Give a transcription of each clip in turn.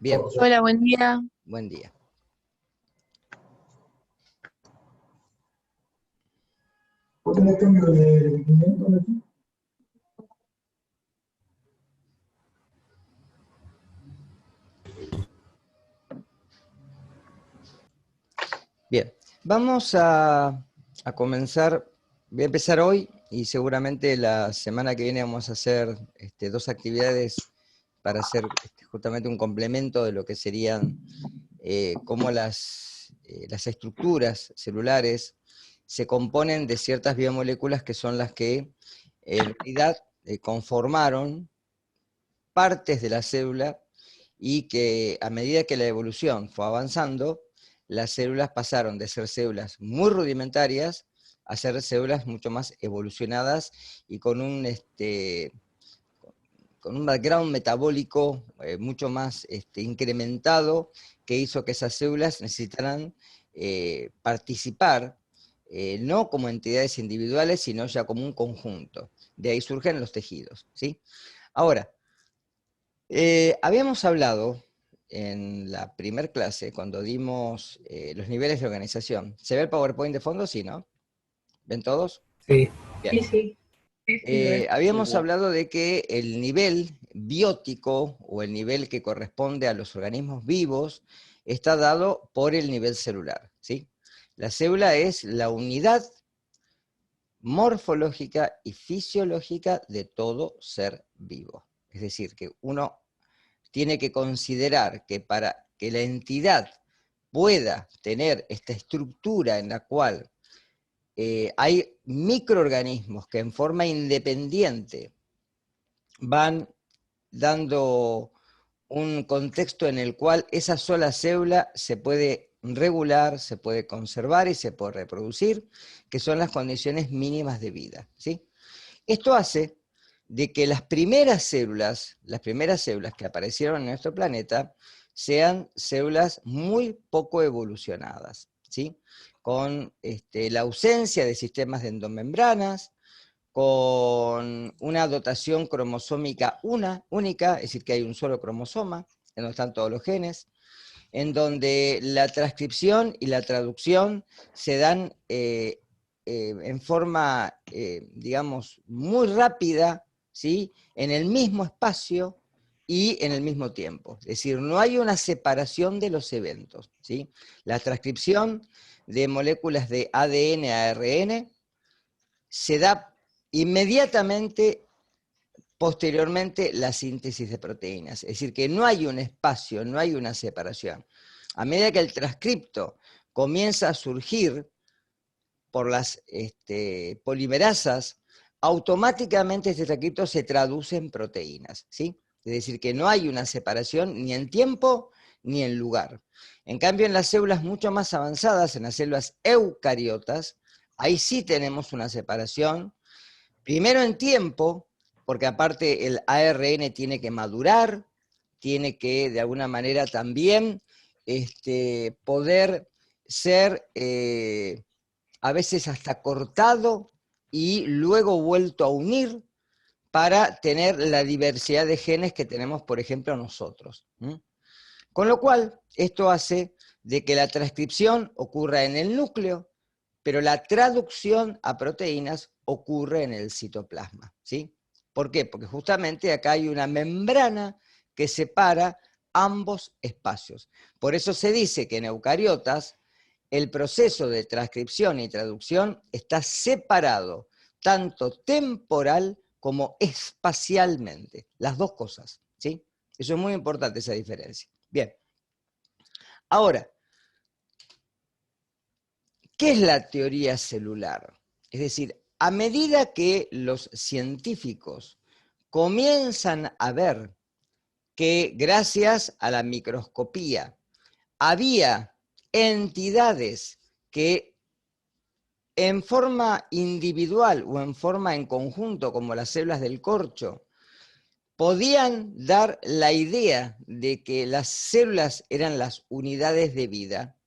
Bien, Hola, buen día. buen día. ¿Vos tenés cambio de pimiento aquí? Bien, vamos a comenzar, voy a empezar hoy y seguramente la semana que viene vamos a hacer dos actividades para hacer justamente un complemento de lo que serían cómo las estructuras celulares se componen de ciertas biomoléculas que son las que en realidad conformaron partes de la célula y que a medida que la evolución fue avanzando, las células pasaron de ser células muy rudimentarias a ser células mucho más evolucionadas y con un background metabólico mucho más incrementado, que hizo que esas células necesitaran participar, no como entidades individuales, sino ya como un conjunto. De ahí surgen los tejidos, ¿sí? Ahora, habíamos hablado en la primer clase, cuando dimos los niveles de organización. ¿Se ve el PowerPoint de fondo? Sí, ¿no? ¿Ven todos? Sí. Bien. Sí. Habíamos hablado de que el nivel biótico, o el nivel que corresponde a los organismos vivos, está dado por el nivel celular, ¿sí? La célula es la unidad morfológica y fisiológica de todo ser vivo. Es decir, que uno tiene que considerar que para que la entidad pueda tener esta estructura en la cual hay microorganismos que en forma independiente van dando un contexto en el cual esa sola célula se puede regular, se puede conservar y se puede reproducir, que son las condiciones mínimas de vida, ¿sí? Esto hace de que las primeras células que aparecieron en nuestro planeta, sean células muy poco evolucionadas, ¿sí? Con la ausencia de sistemas de endomembranas, con una dotación cromosómica única, es decir, que hay un solo cromosoma, en donde están todos los genes, en donde la transcripción y la traducción se dan en forma, digamos, muy rápida, ¿sí? En el mismo espacio y en el mismo tiempo. Es decir, no hay una separación de los eventos, ¿sí? La transcripción de moléculas de ADN a ARN se da inmediatamente posteriormente la síntesis de proteínas. Es decir, que no hay un espacio, no hay una separación. A medida que el transcripto comienza a surgir por las polimerasas, automáticamente este transcripto se traduce en proteínas, ¿sí? Es decir, que no hay una separación ni en tiempo ni en lugar. En cambio, en las células mucho más avanzadas, en las células eucariotas, ahí sí tenemos una separación, primero en tiempo, porque aparte el ARN tiene que madurar, tiene que de alguna manera también poder ser a veces hasta cortado y luego vuelto a unir para tener la diversidad de genes que tenemos, por ejemplo, nosotros. Con lo cual, esto hace de que la transcripción ocurra en el núcleo, pero la traducción a proteínas ocurre en el citoplasma, ¿sí? ¿Por qué? Porque justamente acá hay una membrana que separa ambos espacios. Por eso se dice que en eucariotas el proceso de transcripción y traducción está separado, tanto temporal como espacialmente, las dos cosas, ¿sí? Eso es muy importante, esa diferencia. Bien. Ahora, ¿qué es la teoría celular? Es decir, a medida que los científicos comienzan a ver que gracias a la microscopía había entidades que en forma individual o en forma en conjunto, como las células del corcho, podían dar la idea de que las células eran las unidades de vida,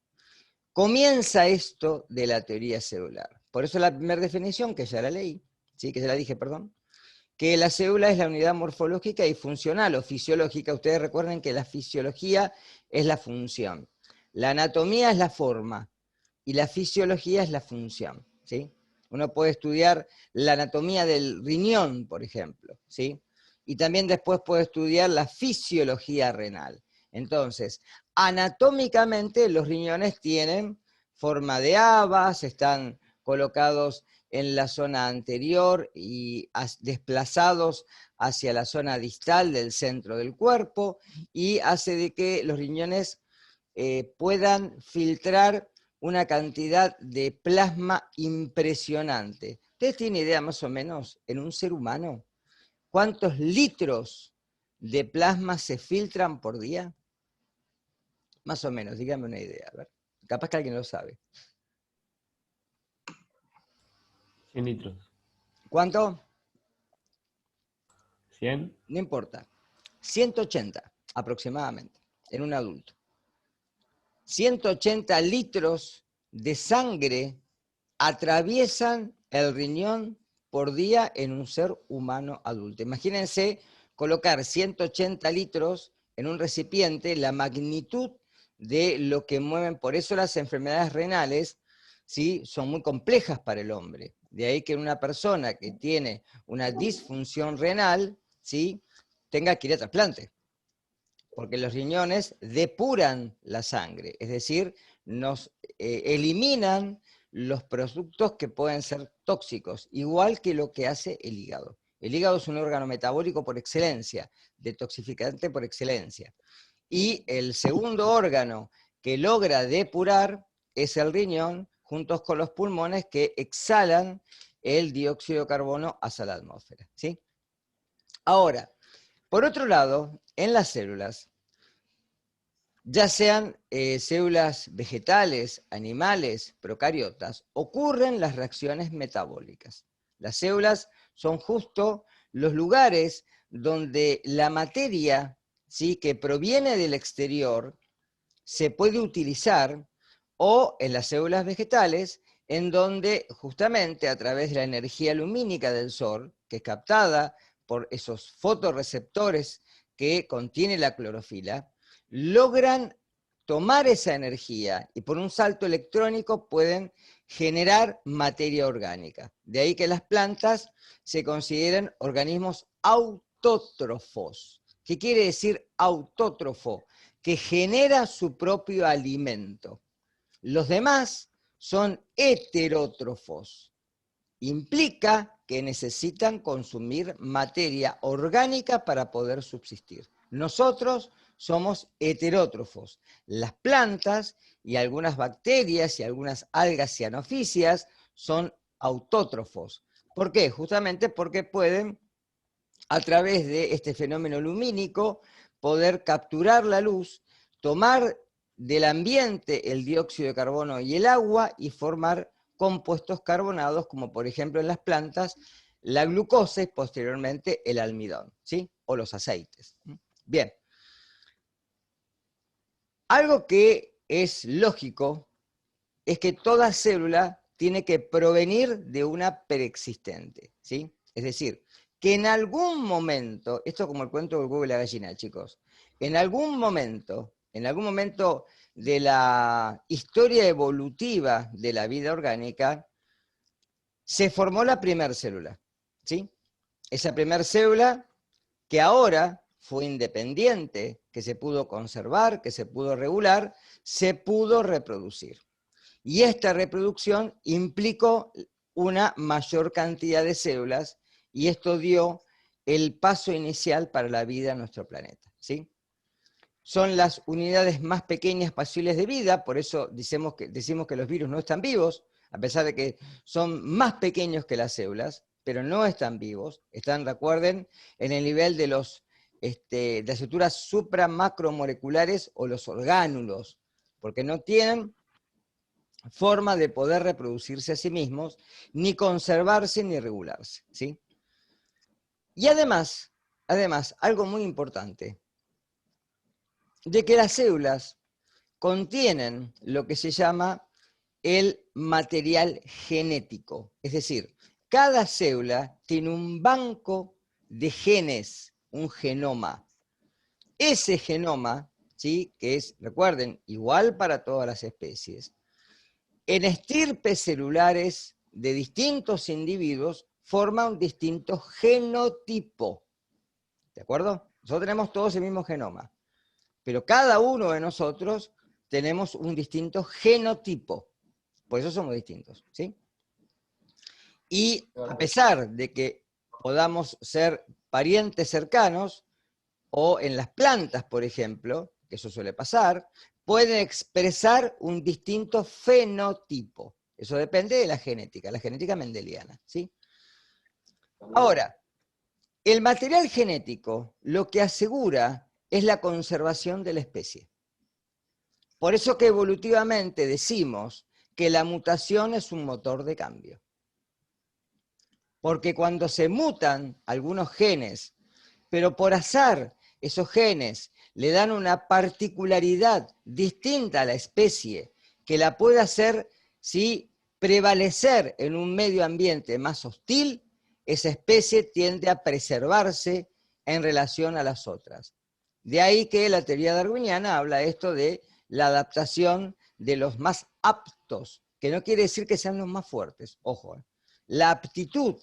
comienza esto de la teoría celular. Por eso la primera definición, que ya la leí, ¿sí? Que ya la dije, perdón, que la célula es la unidad morfológica y funcional o fisiológica. Ustedes recuerden que la fisiología es la función, la anatomía es la forma y la fisiología es la función, ¿sí? Uno puede estudiar la anatomía del riñón, por ejemplo, ¿sí? Y también después puede estudiar la fisiología renal. Entonces, anatómicamente los riñones tienen forma de habas, están colocados en la zona anterior y desplazados hacia la zona distal del centro del cuerpo, y hace de que los riñones puedan filtrar una cantidad de plasma impresionante. ¿Ustedes tienen idea más o menos en un ser humano cuántos litros de plasma se filtran por día? Más o menos, díganme una idea. A ver. Capaz que alguien lo sabe. 100 litros. ¿Cuánto? 100. No importa. 180 aproximadamente en un adulto. 180 litros de sangre atraviesan el riñón por día en un ser humano adulto. Imagínense colocar 180 litros en un recipiente, la magnitud de lo que mueven. Por eso las enfermedades renales, ¿sí?, son muy complejas para el hombre. De ahí que una persona que tiene una disfunción renal, ¿sí?, tenga que ir a trasplante, porque los riñones depuran la sangre, es decir, nos eliminan los productos que pueden ser tóxicos, igual que lo que hace el hígado. El hígado es un órgano metabólico por excelencia, detoxificante por excelencia. Y el segundo órgano que logra depurar es el riñón, juntos con los pulmones que exhalan el dióxido de carbono hacia la atmósfera, ¿sí? Ahora, por otro lado, en las células, ya sean células vegetales, animales, procariotas, ocurren las reacciones metabólicas. Las células son justo los lugares donde la materia, ¿sí?, que proviene del exterior se puede utilizar, o en las células vegetales, en donde justamente a través de la energía lumínica del sol, que es captada por esos fotorreceptores que contiene la clorofila, logran tomar esa energía y por un salto electrónico pueden generar materia orgánica. De ahí que las plantas se consideran organismos autótrofos. ¿Qué quiere decir autótrofo? Que genera su propio alimento. Los demás son heterótrofos. Implica que necesitan consumir materia orgánica para poder subsistir. Nosotros somos heterótrofos. Las plantas y algunas bacterias y algunas algas cianofícias son autótrofos. ¿Por qué? Justamente porque pueden, a través de este fenómeno lumínico, poder capturar la luz, tomar del ambiente el dióxido de carbono y el agua y formar compuestos carbonados, como por ejemplo en las plantas, la glucosa y posteriormente el almidón, ¿sí?, o los aceites. Bien. Algo que es lógico es que toda célula tiene que provenir de una preexistente, ¿sí? Es decir, que en algún momento, esto es como el cuento del huevo y la gallina, chicos, en algún momento de la historia evolutiva de la vida orgánica, se formó la primera célula, ¿sí? Esa primera célula que ahora fue independiente, que se pudo conservar, que se pudo regular, se pudo reproducir. Y esta reproducción implicó una mayor cantidad de células, y esto dio el paso inicial para la vida en nuestro planeta, ¿sí? Son las unidades más pequeñas posibles de vida, por eso decimos que los virus no están vivos, a pesar de que son más pequeños que las células, pero no están vivos, están, recuerden, en el nivel de de las estructuras supramacromoleculares o los orgánulos, porque no tienen forma de poder reproducirse a sí mismos, ni conservarse ni regularse, ¿sí? Y además, algo muy importante, de que las células contienen lo que se llama el material genético, es decir, cada célula tiene un banco de genes, un genoma. Ese genoma, ¿sí?, que es, recuerden, igual para todas las especies, en estirpes celulares de distintos individuos forma un distinto genotipo. ¿De acuerdo? Nosotros tenemos todos el mismo genoma, pero cada uno de nosotros tenemos un distinto genotipo. Por eso somos distintos, ¿sí? Y a pesar de que podamos ser parientes cercanos, o en las plantas, por ejemplo, que eso suele pasar, pueden expresar un distinto fenotipo. Eso depende de la genética mendeliana, ¿sí? Ahora, el material genético lo que asegura es la conservación de la especie. Por eso que evolutivamente decimos que la mutación es un motor de cambio. Porque cuando se mutan algunos genes, pero por azar esos genes le dan una particularidad distinta a la especie que la puede hacer, ¿sí?, prevalecer en un medio ambiente más hostil, esa especie tiende a preservarse en relación a las otras. De ahí que la teoría darwiniana habla esto de la adaptación de los más aptos, que no quiere decir que sean los más fuertes, ojo. La aptitud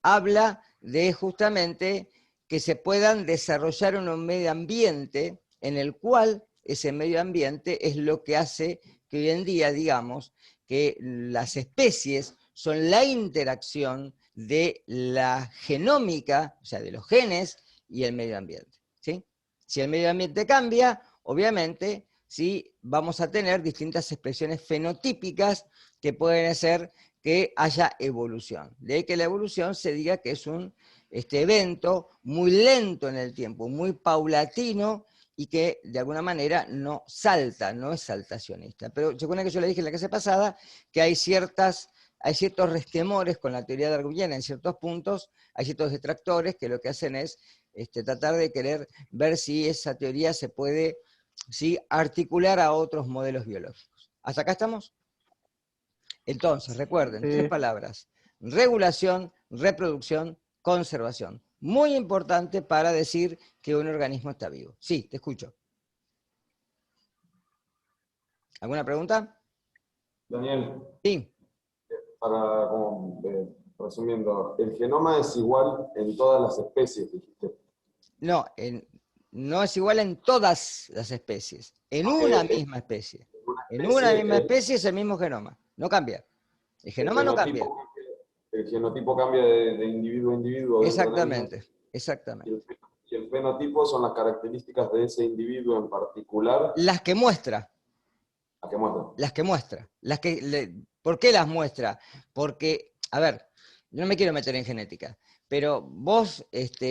habla de justamente que se puedan desarrollar en un medio ambiente en el cual ese medio ambiente es lo que hace que hoy en día digamos que las especies son la interacción de la genómica, o sea, de los genes y el medio ambiente, ¿sí? Si el medio ambiente cambia, obviamente, ¿sí?, vamos a tener distintas expresiones fenotípicas que pueden hacer que haya evolución. De ahí que la evolución se diga que es un evento muy lento en el tiempo, muy paulatino, y que de alguna manera no salta, no es saltacionista. Pero se acuerdan que yo le dije en la clase pasada que hay ciertos resquemores con la teoría darwiniana en ciertos puntos, hay ciertos detractores que lo que hacen es tratar de querer ver si esa teoría se puede, ¿sí?, articular a otros modelos biológicos. ¿Hasta acá estamos? Entonces, recuerden, 3 palabras: regulación, reproducción, conservación. Muy importante para decir que un organismo está vivo. Sí, te escucho. ¿Alguna pregunta? Daniel, Sí. para resumiendo, el genoma es igual en todas las especies, dijiste. No, no es igual en todas las especies. En una misma especie. En una misma especie es el mismo genoma. No cambia. El genoma no cambia. El genotipo cambia de individuo a individuo. Exactamente, exactamente. Y el fenotipo son las características de ese individuo en particular. Las que muestra. ¿A qué muestra? Las que muestra. ¿Por qué las muestra? Porque, a ver, no me quiero meter en genética, pero vos,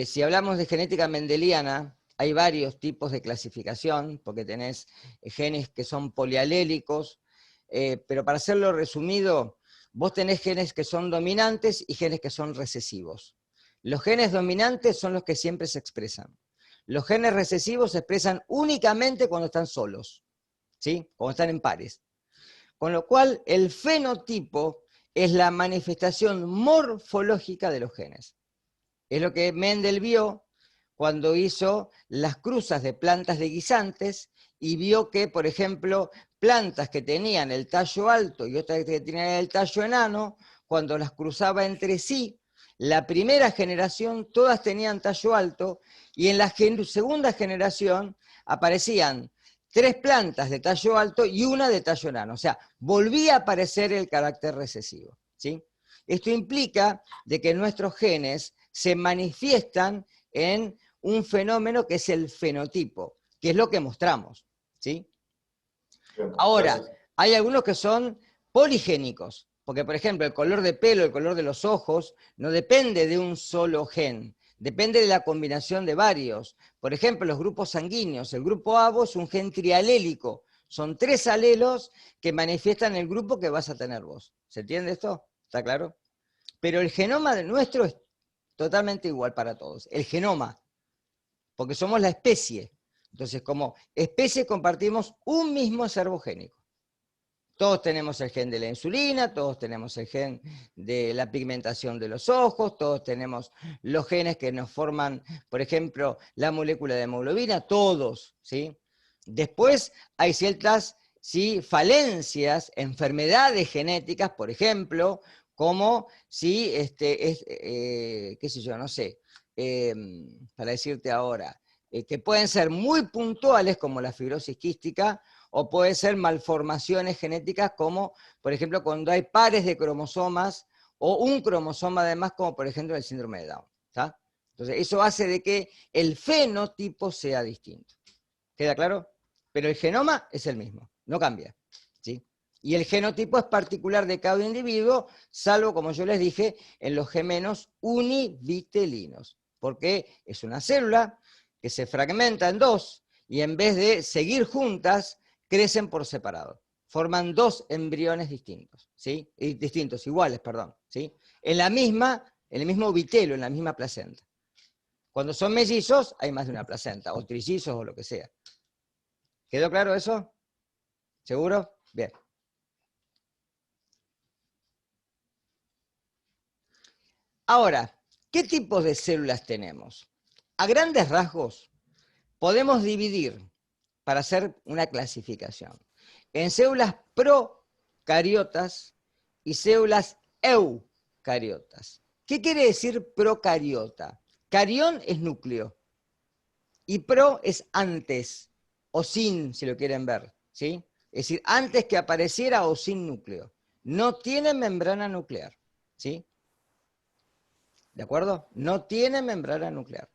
si hablamos de genética mendeliana, hay varios tipos de clasificación, porque tenés genes que son polialélicos, pero para hacerlo resumido, vos tenés genes que son dominantes y genes que son recesivos. Los genes dominantes son los que siempre se expresan. Los genes recesivos se expresan únicamente cuando están solos, ¿sí?, cuando están en pares. Con lo cual, el fenotipo es la manifestación morfológica de los genes. Es lo que Mendel vio cuando hizo las cruzas de plantas de guisantes y vio que, por ejemplo, plantas que tenían el tallo alto y otras que tenían el tallo enano, cuando las cruzaba entre sí, la primera generación todas tenían tallo alto y en la segunda generación aparecían 3 plantas de tallo alto y una de tallo enano. O sea, volvía a aparecer el carácter recesivo, ¿sí? Esto implica de que nuestros genes se manifiestan en un fenómeno que es el fenotipo, que es lo que mostramos, ¿sí? Ahora, hay algunos que son poligénicos, porque por ejemplo el color de pelo, el color de los ojos, no depende de un solo gen, depende de la combinación de varios. Por ejemplo, los grupos sanguíneos, el grupo ABO es un gen trialélico, son 3 alelos que manifiestan el grupo que vas a tener vos. ¿Se entiende esto? ¿Está claro? Pero el genoma nuestro es totalmente igual para todos, el genoma, porque somos la especie. Entonces, como especie compartimos un mismo acervo génico. Todos tenemos el gen de la insulina, todos tenemos el gen de la pigmentación de los ojos, todos tenemos los genes que nos forman, por ejemplo, la molécula de hemoglobina, todos, ¿sí? Después hay ciertas, ¿sí?, falencias, enfermedades genéticas, por ejemplo, como si, qué sé yo, no sé, para decirte ahora, que pueden ser muy puntuales, como la fibrosis quística, o puede ser malformaciones genéticas como, por ejemplo, cuando hay pares de cromosomas o un cromosoma además, como por ejemplo el síndrome de Down. ¿Tá? Entonces, eso hace de que el fenotipo sea distinto. ¿Queda claro? Pero el genoma es el mismo, no cambia. ¿Sí? Y el genotipo es particular de cada individuo, salvo, como yo les dije, en los gemelos univitelinos, porque es una célula que se fragmenta en dos, y en vez de seguir juntas, crecen por separado. Forman dos embriones distintos, ¿sí? Distintos, iguales, perdón, ¿sí? En el mismo vitelo, en la misma placenta. Cuando son mellizos, hay más de una placenta, o trillizos, o lo que sea. ¿Quedó claro eso? ¿Seguro? Bien. Ahora, ¿qué tipos de células tenemos? A grandes rasgos, podemos dividir, para hacer una clasificación, en células procariotas y células eucariotas. ¿Qué quiere decir procariota? Carión es núcleo, y pro es antes, o sin, si lo quieren ver, ¿sí? Es decir, antes que apareciera o sin núcleo. No tiene membrana nuclear, ¿sí? ¿De acuerdo? No tiene membrana nuclear.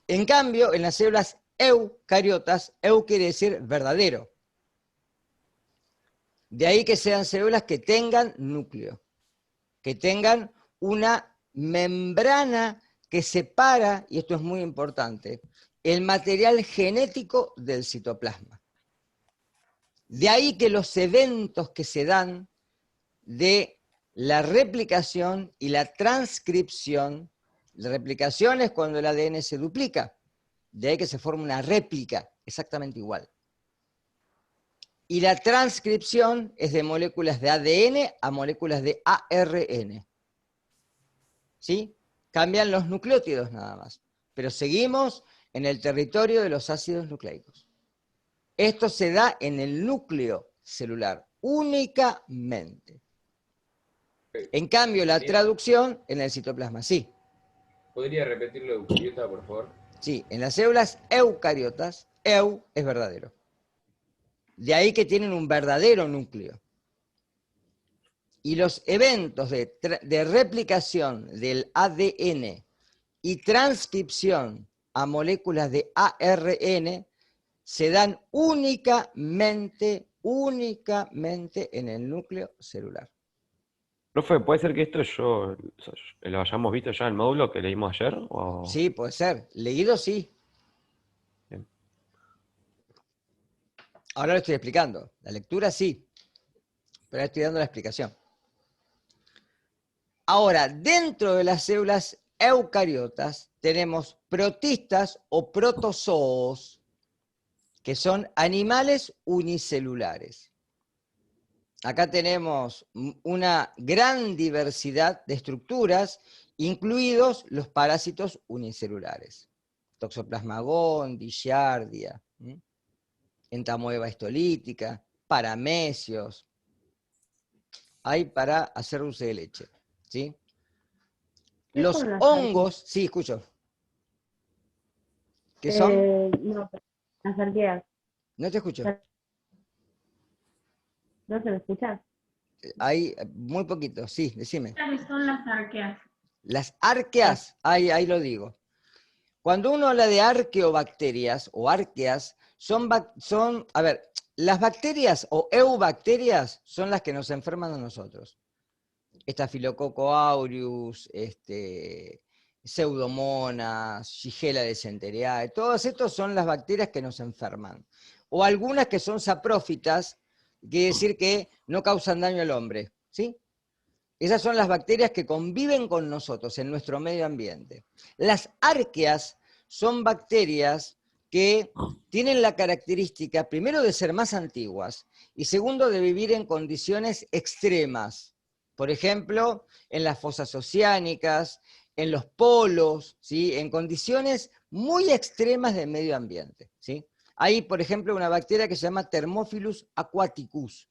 En cambio, en las células eucariotas, eu quiere decir verdadero. De ahí que sean células que tengan núcleo, que tengan una membrana que separa, y esto es muy importante, el material genético del citoplasma. De ahí que los eventos que se dan de la replicación y la transcripción, la replicación es cuando el ADN se duplica, de ahí que se forma una réplica exactamente igual. Y la transcripción es de moléculas de ADN a moléculas de ARN. ¿Sí? Cambian los nucleótidos nada más, pero seguimos en el territorio de los ácidos nucleicos. Esto se da en el núcleo celular, únicamente. En cambio, la traducción en el citoplasma, sí. ¿Podría repetirlo eucariota, por favor? Sí, en las células eucariotas, eu es verdadero. De ahí que tienen un verdadero núcleo. Y los eventos de replicación del ADN y transcripción a moléculas de ARN se dan únicamente en el núcleo celular. Profe, ¿puede ser que esto lo hayamos visto ya en el módulo que leímos ayer? ¿O? Sí, puede ser. Leído, sí. Bien. Ahora lo estoy explicando. La lectura, sí. Pero ahora estoy dando la explicación. Ahora, dentro de las células eucariotas tenemos protistas o protozoos, que son animales unicelulares. Acá tenemos una gran diversidad de estructuras, incluidos los parásitos unicelulares. Toxoplasma gondii, Giardia, entamoeba histolítica, paramecios. Hay para hacer dulce de leche. ¿Sí? Los hongos, sí, escucho. ¿Qué son? No, las arqueas. No te escucho. ¿No se me escucha? Hay muy poquito, sí, decime. ¿Qué son las arqueas? Las arqueas, ahí lo digo. Cuando uno habla de arqueobacterias o arqueas, a ver, las bacterias o eubacterias son las que nos enferman a nosotros. Staphylococcus aureus, Pseudomonas, Shigella dysenteriae, todos estos son las bacterias que nos enferman. O algunas que son saprófitas, quiere decir que no causan daño al hombre, ¿sí? Esas son las bacterias que conviven con nosotros en nuestro medio ambiente. Las arqueas son bacterias que tienen la característica, primero, de ser más antiguas, y segundo, de vivir en condiciones extremas. Por ejemplo, en las fosas oceánicas, en los polos, ¿sí? En condiciones muy extremas del medio ambiente, ¿sí? Hay, por ejemplo, una bacteria que se llama Thermophilus aquaticus.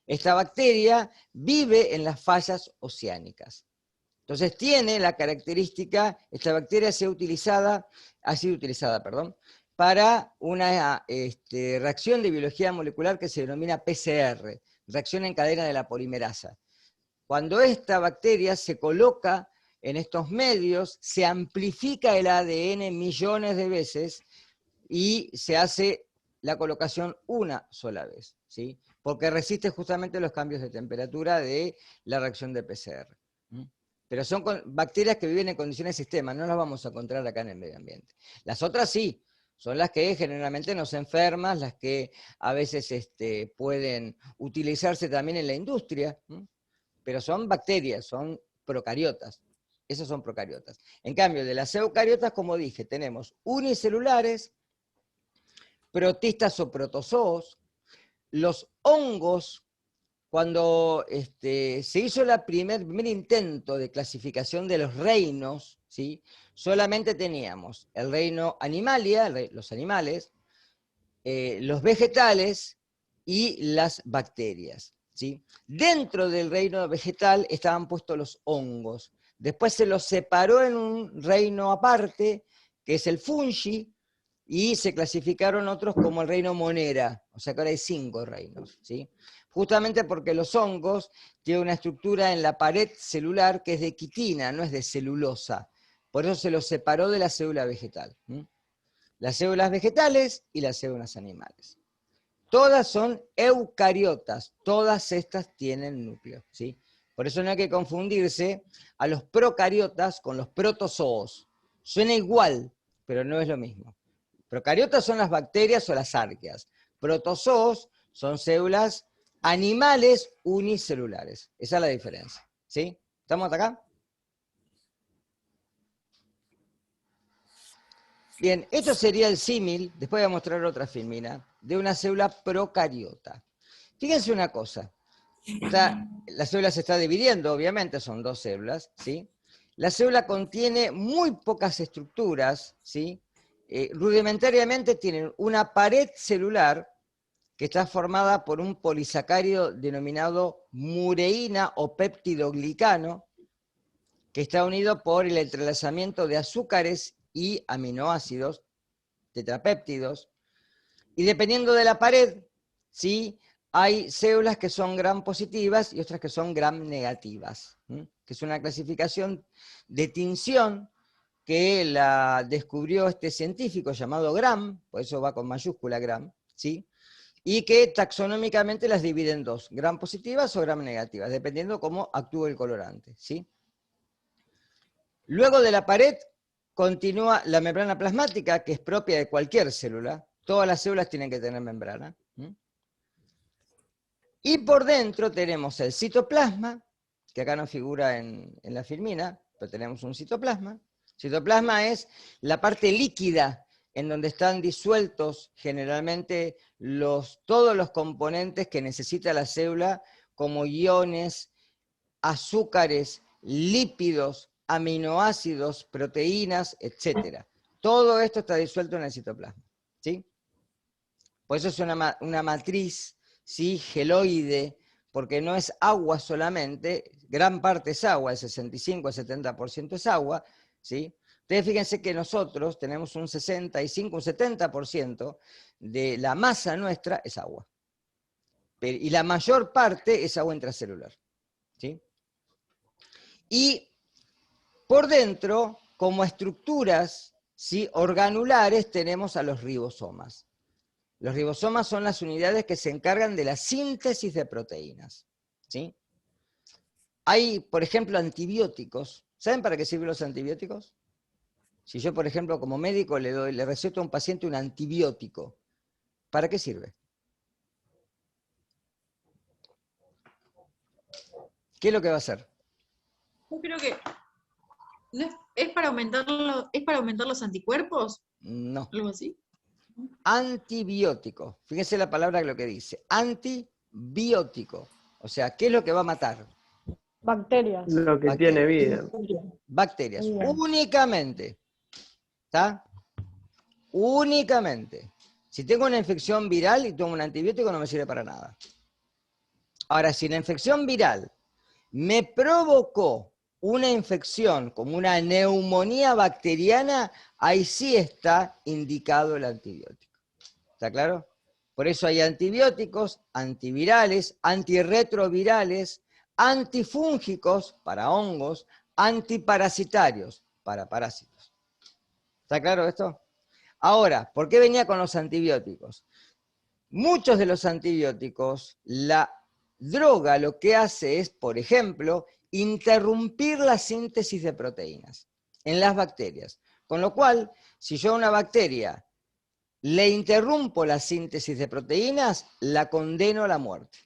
Esta bacteria vive en las fallas oceánicas. Entonces tiene la característica, esta bacteria ha sido utilizada, para una reacción de biología molecular que se denomina PCR, reacción en cadena de la polimerasa. Cuando esta bacteria se coloca en estos medios, se amplifica el ADN millones de veces y se hace la colocación una sola vez, ¿sí? Porque resiste justamente los cambios de temperatura de la reacción de PCR. Pero son bacterias que viven en condiciones extremas, no las vamos a encontrar acá en el medio ambiente. Las otras sí, son las que generalmente nos enferman, las que a veces pueden utilizarse también en la industria, pero son bacterias, son procariotas. Esos son procariotas. En cambio, de las eucariotas, como dije, tenemos unicelulares, protistas o protozoos, los hongos. Cuando se hizo el primer intento de clasificación de los reinos, ¿sí? Solamente teníamos el reino Animalia, los animales, los vegetales y las bacterias, ¿sí? Dentro del reino vegetal estaban puestos los hongos. Después se los separó en un reino aparte, que es el fungi, y se clasificaron otros como el reino Monera, o sea que ahora hay 5 reinos, ¿sí? Justamente porque los hongos tienen una estructura en la pared celular que es de quitina, no es de celulosa. Por eso se los separó de la célula vegetal. Las células vegetales y las células animales. Todas son eucariotas, todas estas tienen núcleo, ¿sí? Por eso no hay que confundirse a los procariotas con los protozoos. Suena igual, pero no es lo mismo. Procariotas son las bacterias o las arqueas. Protozoos son células animales unicelulares. Esa es la diferencia, ¿sí? ¿Estamos hasta acá? Bien, esto sería el símil, después voy a mostrar otra filmina, de una célula procariota. Fíjense una cosa, la célula se está dividiendo, obviamente, son 2 células, ¿sí? La célula contiene muy pocas estructuras, ¿sí? Rudimentariamente tienen una pared celular que está formada por un polisacárido denominado mureína o péptidoglicano, que está unido por el entrelazamiento de azúcares y aminoácidos, tetrapéptidos, y dependiendo de la pared, ¿sí? Hay células que son gram positivas y otras que son gram negativas, que es una clasificación de tinción que la descubrió este científico llamado Gram, por eso va con mayúscula Gram, ¿sí? Y que taxonómicamente las divide en 2, gram positivas o gram negativas, dependiendo cómo actúa el colorante, ¿sí? Luego de la pared continúa la membrana plasmática, que es propia de cualquier célula. Todas las células tienen que tener membrana. Y por dentro tenemos el citoplasma, que acá no figura en la filmina, pero tenemos un citoplasma. Citoplasma es la parte líquida en donde están disueltos generalmente todos los componentes que necesita la célula, como iones, azúcares, lípidos, aminoácidos, proteínas, etc. Todo esto está disuelto en el citoplasma, ¿sí? Por eso es una matriz, ¿sí? Geloide, porque no es agua solamente, gran parte es agua, el 65 al 70% es agua, ¿sí? Ustedes fíjense que nosotros tenemos un 65, un 70% de la masa nuestra es agua. Y la mayor parte es agua intracelular, ¿sí? Y por dentro, como estructuras, ¿sí? Organulares, tenemos a los ribosomas. Los ribosomas son las unidades que se encargan de la síntesis de proteínas, ¿sí? Hay, por ejemplo, antibióticos. ¿Saben para qué sirven los antibióticos? Si yo, por ejemplo, como médico le receto a un paciente un antibiótico, ¿para qué sirve? ¿Qué es lo que va a hacer? Yo creo que ¿no es para aumentar los anticuerpos? No. ¿Algo así? antibiótico. Fíjense la palabra lo que dice, antibiótico. O sea, ¿qué es lo que va a matar? Bacterias. Lo que tiene vida. Bacterias, Muy bien. únicamente. ¿Está? Únicamente. Si tengo una infección viral y tomo un antibiótico no me sirve para nada. Ahora, si la infección viral me provocó una infección como una neumonía bacteriana, ahí sí está indicado el antibiótico. ¿Está claro? Por eso hay antibióticos, antivirales, antirretrovirales, antifúngicos para hongos, antiparasitarios para parásitos. ¿Está claro esto? Ahora, ¿por qué venía con los antibióticos? Muchos de los antibióticos, la droga lo que hace es, por ejemplo, interrumpir la síntesis de proteínas en las bacterias. Con lo cual, si yo a una bacteria le interrumpo la síntesis de proteínas, la condeno a la muerte.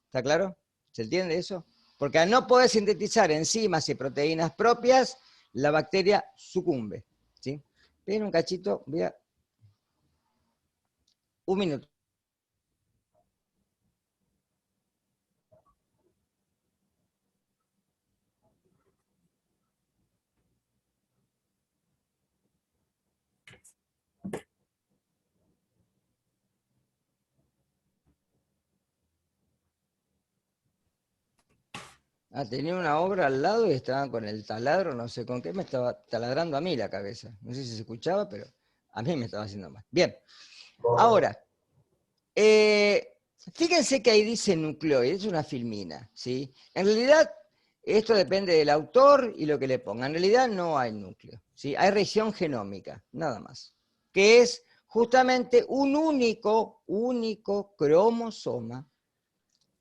¿Está claro? ¿Se entiende eso? Porque al no poder sintetizar enzimas y proteínas propias, la bacteria sucumbe. ¿Sí? Ven un cachito, voy a... Un minuto. Ah, tenía una obra al lado y estaban con el taladro, no sé con qué, me estaba taladrando a mí la cabeza. No sé si se escuchaba, pero a mí me estaba haciendo mal. Bien, ahora, fíjense que ahí dice nucleoide, es una filmina, ¿sí? En realidad, esto depende del autor y lo que le ponga. En realidad no hay núcleo, ¿sí? Hay región genómica, nada más, que es justamente un único cromosoma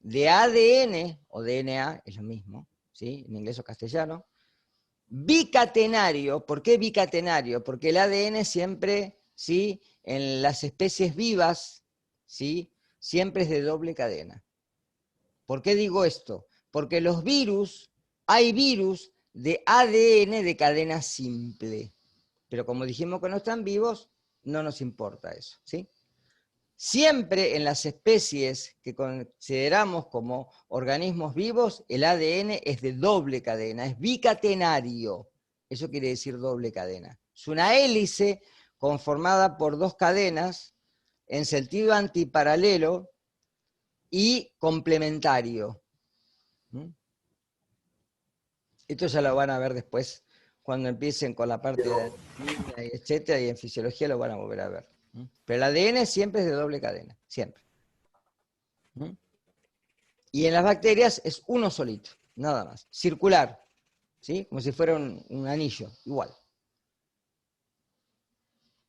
de ADN, o DNA, es lo mismo, ¿sí? En inglés o castellano, bicatenario. ¿Por qué bicatenario? Porque el ADN siempre, ¿sí? En las especies vivas, ¿sí? Siempre es de doble cadena. ¿Por qué digo esto? Porque los virus, hay virus de ADN de cadena simple, pero como dijimos que no están vivos, no nos importa eso, ¿sí? Siempre en las especies que consideramos como organismos vivos, el ADN es de doble cadena, es bicatenario. Eso quiere decir doble cadena. Es una hélice conformada por dos cadenas en sentido antiparalelo y complementario. Esto ya lo van a ver después cuando empiecen con la parte de anatomía y etcétera, y en fisiología lo van a volver a ver. Pero el ADN siempre es de doble cadena, siempre. Y en las bacterias es uno solito, nada más, circular, ¿sí? Como si fuera un anillo, igual.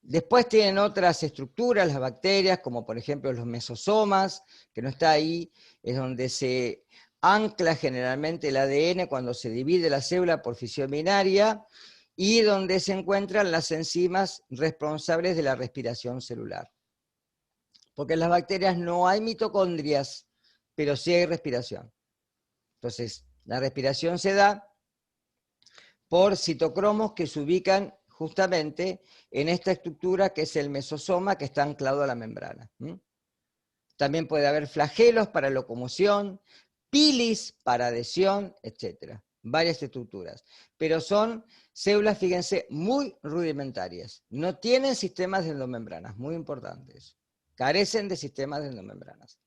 Después tienen otras estructuras las bacterias, como por ejemplo los mesosomas, que no está ahí, es donde se ancla generalmente el ADN cuando se divide la célula por fisión binaria, y donde se encuentran las enzimas responsables de la respiración celular. Porque en las bacterias no hay mitocondrias, pero sí hay respiración. Entonces, la respiración se da por citocromos que se ubican justamente en esta estructura que es el mesosoma, que está anclado a la membrana. También puede haber flagelos para locomoción, pilis para adhesión, etc. Varias estructuras. Pero son células, fíjense, muy rudimentarias. No tienen sistemas de endomembranas, muy importante eso. Carecen de sistemas de endomembranas.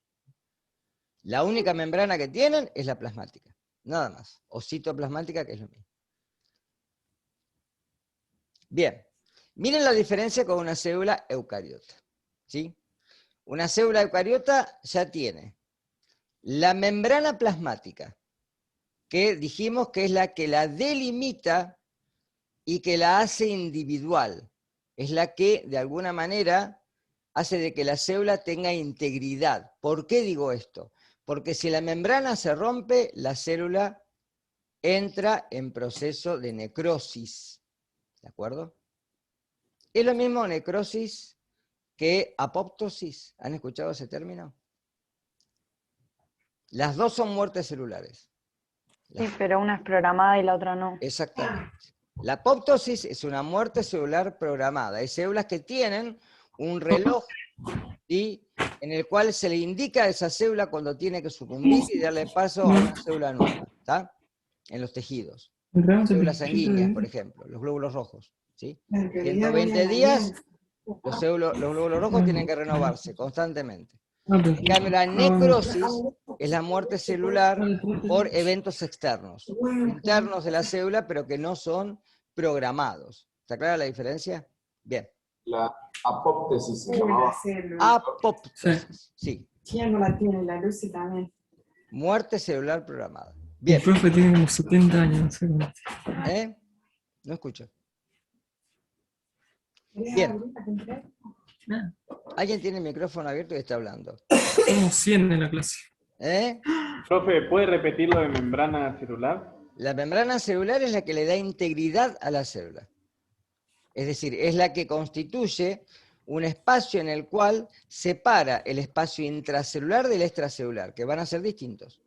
La única membrana que tienen es la plasmática, nada más. O citoplasmática, que es lo mismo. Bien, miren la diferencia con una célula eucariota, ¿sí? Una célula eucariota ya tiene la membrana plasmática, que dijimos que es la que la delimita y que la hace individual. Es la que, de alguna manera, hace de que la célula tenga integridad. ¿Por qué digo esto? Porque si la membrana se rompe, la célula entra en proceso de necrosis. ¿De acuerdo? Es lo mismo necrosis que apoptosis. ¿Han escuchado ese término? Las dos son muertes celulares. Sí, pero una es programada y la otra no. Exactamente. La apoptosis es una muerte celular programada. Hay células que tienen un reloj, ¿sí?, en el cual se le indica a esa célula cuando tiene que sucumbir y darle paso a una célula nueva, ¿está? En los tejidos. Células sanguíneas, por ejemplo, los glóbulos rojos, ¿sí? 120 días, los glóbulos rojos tienen que renovarse constantemente. En cambio, la necrosis es la muerte celular por eventos externos, internos de la célula, pero que no son programados. ¿Está clara la diferencia? Bien. La apóptesis se llamaba. Apoptosis, sí. ¿Quién no la tiene? La Lucy también. Muerte celular programada. Bien. El profe tiene como 70 años, no sé cómo. ¿Eh? No escucho. Bien. ¿Alguien tiene el micrófono abierto y está hablando? Somos 100 en la clase. ¿Eh? Profe, ¿puede repetir lo de membrana celular? La membrana celular es la que le da integridad a la célula. Es decir, es la que constituye un espacio en el cual separa el espacio intracelular del extracelular, que van a ser distintos.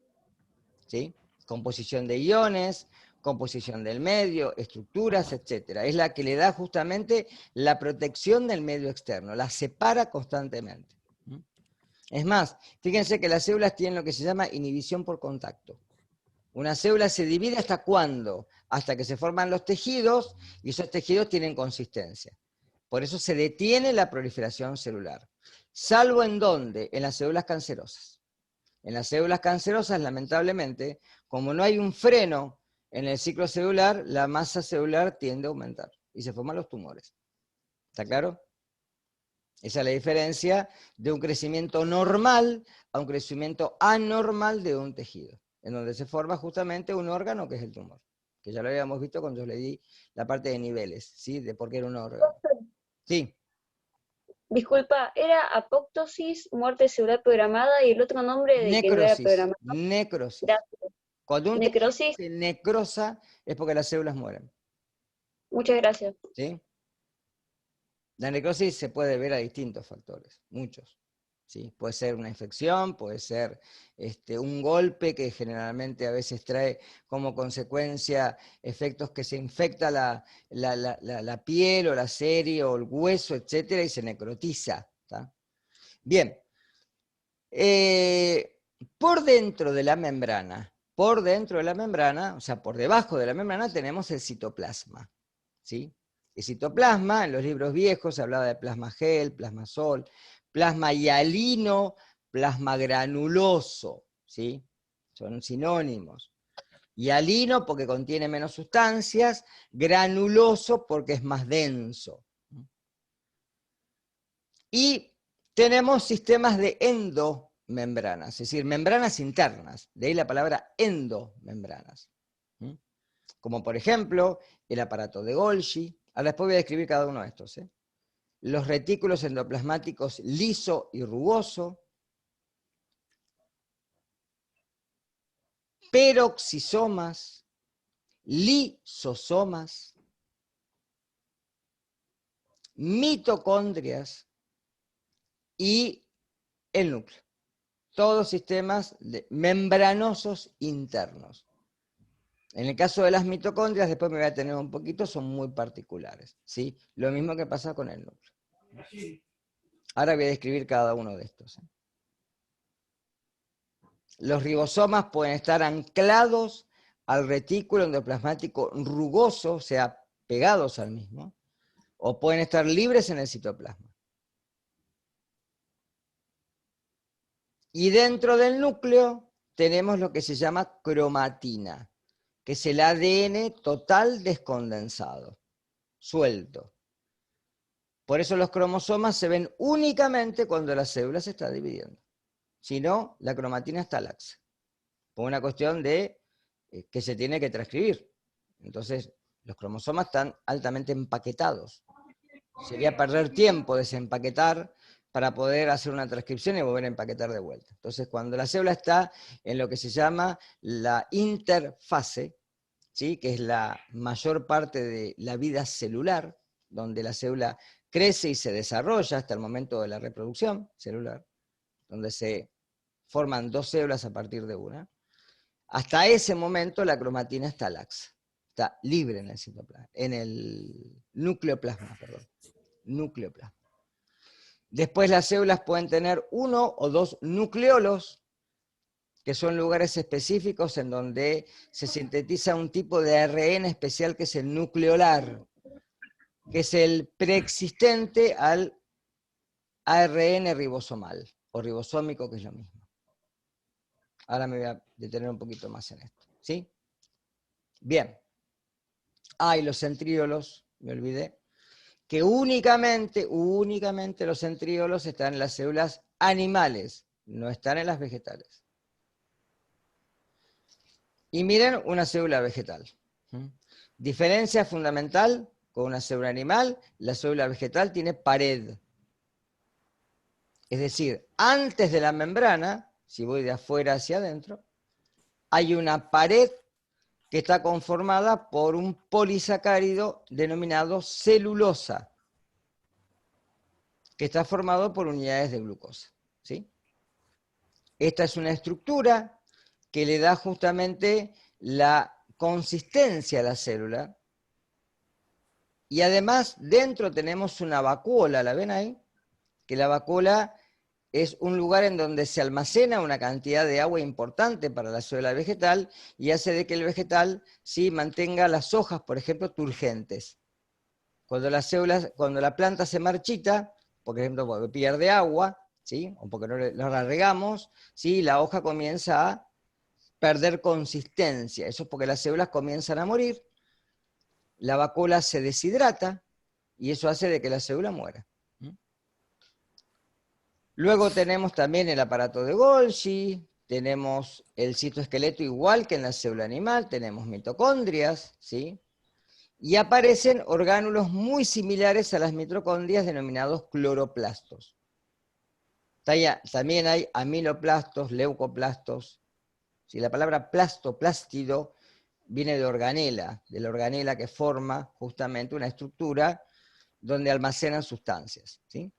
¿Sí? Composición de iones, composición del medio, estructuras, etc. Es la que le da justamente la protección del medio externo, la separa constantemente. Es más, fíjense que las células tienen lo que se llama inhibición por contacto. Una célula se divide ¿hasta cuándo? Hasta que se forman los tejidos, y esos tejidos tienen consistencia. Por eso se detiene la proliferación celular. ¿Salvo en dónde? En las células cancerosas. En las células cancerosas, lamentablemente, como no hay un freno en el ciclo celular, la masa celular tiende a aumentar, y se forman los tumores. ¿Está claro? Esa es la diferencia de un crecimiento normal a un crecimiento anormal de un tejido, en donde se forma justamente un órgano que es el tumor, que ya lo habíamos visto cuando yo le di la parte de niveles, ¿sí? De por qué era un órgano. Sí. Disculpa, era apoptosis, muerte celular programada, y el otro nombre de que no era programada. Necrosis. Gracias. Cuando un Necrosis. tejido se necrosa es porque las células mueren. Muchas gracias. ¿Sí? La necrosis se puede ver a distintos factores, muchos. ¿Sí? Puede ser una infección, puede ser un golpe que generalmente a veces trae como consecuencia efectos que se infecta la piel o la serie o el hueso, etcétera, y se necrotiza. ¿Tá? Bien. Por dentro de la membrana, o sea, por debajo de la membrana tenemos el citoplasma. ¿Sí? El citoplasma, en los libros viejos se hablaba de plasma gel, plasma sol, plasma hialino, plasma granuloso, ¿sí? Son sinónimos. Hialino porque contiene menos sustancias, granuloso porque es más denso. Y tenemos sistemas de endomembranas, es decir, membranas internas, de ahí la palabra endomembranas. Como por ejemplo, el aparato de Golgi. Ahora después voy a describir cada uno de estos. Los retículos endoplasmáticos liso y rugoso, peroxisomas, lisosomas, mitocondrias y el núcleo. Todos sistemas membranosos internos. En el caso de las mitocondrias, después me voy a tener un poquito, son muy particulares. ¿Sí? Lo mismo que pasa con el núcleo. Ahora voy a describir cada uno de estos. Los ribosomas pueden estar anclados al retículo endoplasmático rugoso, o sea, pegados al mismo, o pueden estar libres en el citoplasma. Y dentro del núcleo tenemos lo que se llama cromatina, que es el ADN total descondensado, suelto. Por eso los cromosomas se ven únicamente cuando la célula se está dividiendo. Si no, la cromatina está laxa. Por una cuestión de que se tiene que transcribir. Entonces, los cromosomas están altamente empaquetados. Sería perder tiempo desempaquetar para poder hacer una transcripción y volver a empaquetar de vuelta. Entonces, cuando la célula está en lo que se llama la interfase, ¿sí? Que es la mayor parte de la vida celular, donde la célula crece y se desarrolla hasta el momento de la reproducción celular, donde se forman dos células a partir de una, hasta ese momento la cromatina está laxa, está libre en el citoplasma, en el nucleoplasma, perdón. Nucleoplasma. Después las células pueden tener 1 o 2 nucleolos, que son lugares específicos en donde se sintetiza un tipo de ARN especial que es el nucleolar, que es el preexistente al ARN ribosomal, o ribosómico, que es lo mismo. Ahora me voy a detener un poquito más en esto, ¿sí? Bien. Y los centríolos, me olvidé, que únicamente los centríolos están en las células animales, no están en las vegetales. Y miren una célula vegetal. Diferencia fundamental con una célula animal, la célula vegetal tiene pared. Es decir, antes de la membrana, si voy de afuera hacia adentro, hay una pared que está conformada por un polisacárido denominado celulosa, que está formado por unidades de glucosa, ¿sí? Esta es una estructura que le da justamente la consistencia a la célula, y además dentro tenemos una vacuola, ¿la ven ahí? Que la vacuola es un lugar en donde se almacena una cantidad de agua importante para la célula vegetal y hace de que el vegetal sí mantenga las hojas, por ejemplo, turgentes. Cuando la planta se marchita, por ejemplo, porque pierde agua, ¿sí? O porque no la regamos, ¿sí? La hoja comienza a perder consistencia. Eso es porque las células comienzan a morir, la vacuola se deshidrata y eso hace de que la célula muera. Luego tenemos también el aparato de Golgi, tenemos el citoesqueleto igual que en la célula animal, tenemos mitocondrias, ¿sí? Y aparecen orgánulos muy similares a las mitocondrias denominados cloroplastos. También hay amiloplastos, leucoplastos. ¿Sí? La palabra plasto, plástido, viene de la organela que forma justamente una estructura donde almacenan sustancias, ¿sí?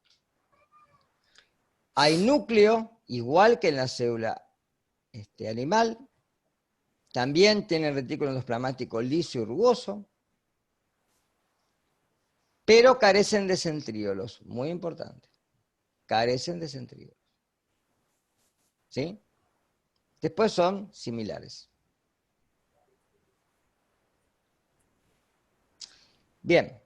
Hay núcleo, igual que en la célula animal, también tiene retículo endoplasmático liso y rugoso, pero carecen de centríolos, muy importante, carecen de centríolos, ¿sí? Después son similares. Bien,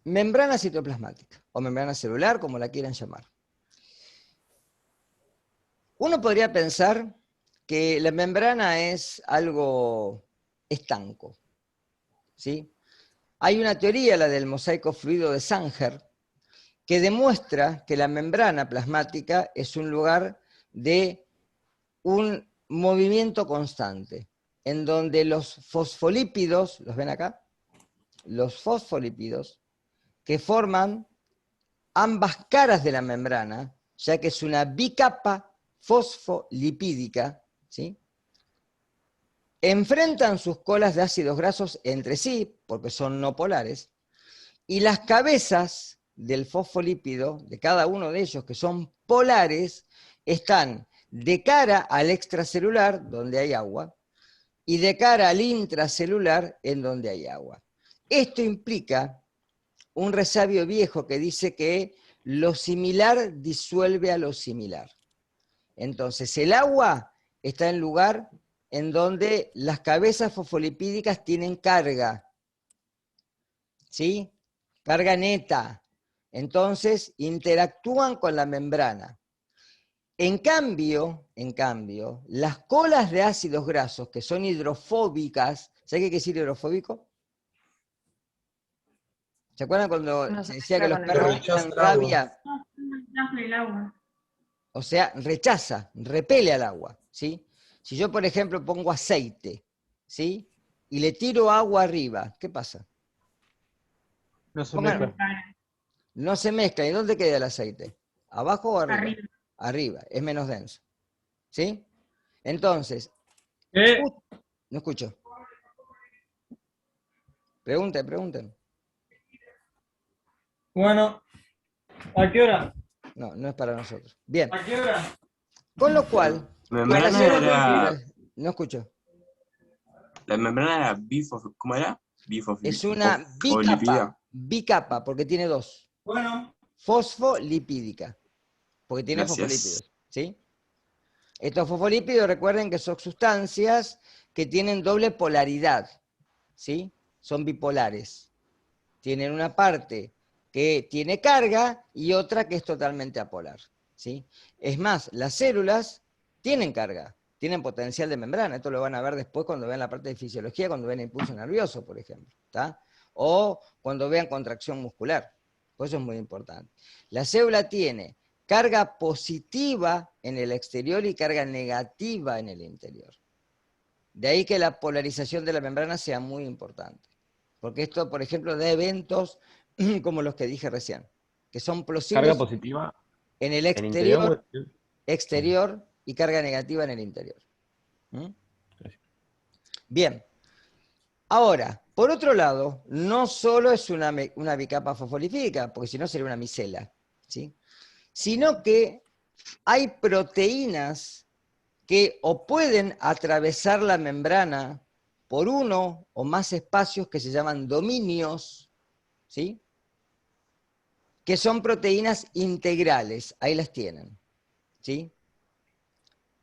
membrana citoplasmática, o membrana celular, como la quieran llamar. Uno podría pensar que la membrana es algo estanco, ¿sí? Hay una teoría, la del mosaico fluido de Sanger, que demuestra que la membrana plasmática es un lugar de un movimiento constante, en donde los fosfolípidos, ¿los ven acá? Los fosfolípidos, que forman ambas caras de la membrana, ya que es una bicapa fosfolipídica, ¿sí? Enfrentan sus colas de ácidos grasos entre sí, porque son no polares, y las cabezas del fosfolípido, de cada uno de ellos, que son polares, están de cara al extracelular, donde hay agua, y de cara al intracelular, en donde hay agua. Esto implica un resabio viejo que dice que lo similar disuelve a lo similar. Entonces, el agua está en lugar en donde las cabezas fosfolipídicas tienen carga, ¿sí? Carga neta. Entonces, interactúan con la membrana. En cambio, las colas de ácidos grasos, que son hidrofóbicas, ¿sabe qué quiere decir hidrofóbico? ¿Se acuerdan cuando se decía que los perros tenían rabia? El agua. O sea, rechaza, repele al agua, ¿sí? Si yo, por ejemplo, pongo aceite, ¿sí? Y le tiro agua arriba, ¿qué pasa? No se mezcla. No se mezcla. ¿Y dónde queda el aceite? ¿Abajo o arriba? Arriba. Arriba, es menos denso. ¿Sí? Entonces, no escucho. Pregunten. Bueno, ¿a qué hora? No, no es para nosotros. Bien. ¿A qué hora? Con lo cual, Membrana era... no escucho. La membrana era ¿cómo era? Es una bicapa, porque tiene dos. Bueno. fosfolipídica, porque tiene Gracias. fosfolípidos, ¿sí? Estos fosfolípidos, recuerden que son sustancias que tienen doble polaridad, ¿sí? Son bipolares. Tienen una parte que tiene carga y otra que es totalmente apolar, ¿sí? Es más, las células tienen carga, tienen potencial de membrana. Esto lo van a ver después cuando vean la parte de fisiología, cuando vean impulso nervioso, por ejemplo, ¿está? O cuando vean contracción muscular. Por eso es muy importante. La célula tiene carga positiva en el exterior y carga negativa en el interior. De ahí que la polarización de la membrana sea muy importante. Porque esto, por ejemplo, da eventos como los que dije recién, que son plausibles ¿Carga positiva en el en interior? exterior y carga negativa en el interior. ¿Mm? Bien. Ahora, por otro lado, no solo es una bicapa fosfolipídica, porque si no sería una micela, ¿sí? Sino que hay proteínas que o pueden atravesar la membrana por uno o más espacios que se llaman dominios, ¿sí? Que son proteínas integrales, ahí las tienen, ¿sí?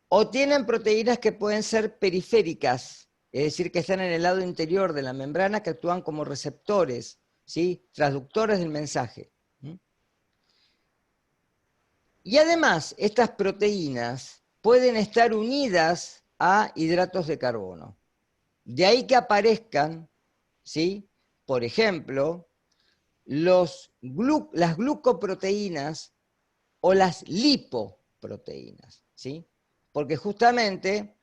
O tienen proteínas que pueden ser periféricas, es decir, que están en el lado interior de la membrana, que actúan como receptores, ¿sí? Transductores del mensaje. Y además, estas proteínas pueden estar unidas a hidratos de carbono. De ahí que aparezcan, ¿sí? Por ejemplo, las glucoproteínas o las lipoproteínas, ¿sí? Porque justamente,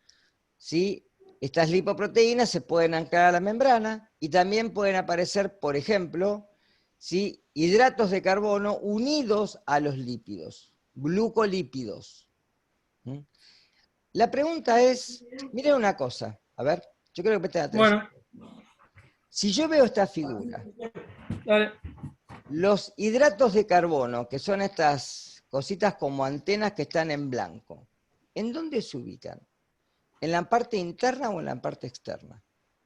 ¿sí? Estas lipoproteínas se pueden anclar a la membrana y también pueden aparecer, por ejemplo, ¿sí? Hidratos de carbono unidos a los lípidos, glucolípidos. ¿Mm? La pregunta es, miren una cosa, a ver, yo creo que presten atención. Bueno. Si yo veo esta figura, Dale. los hidratos de carbono, que son estas cositas como antenas que están en blanco, ¿en dónde se ubican? ¿En la parte interna o en la parte externa?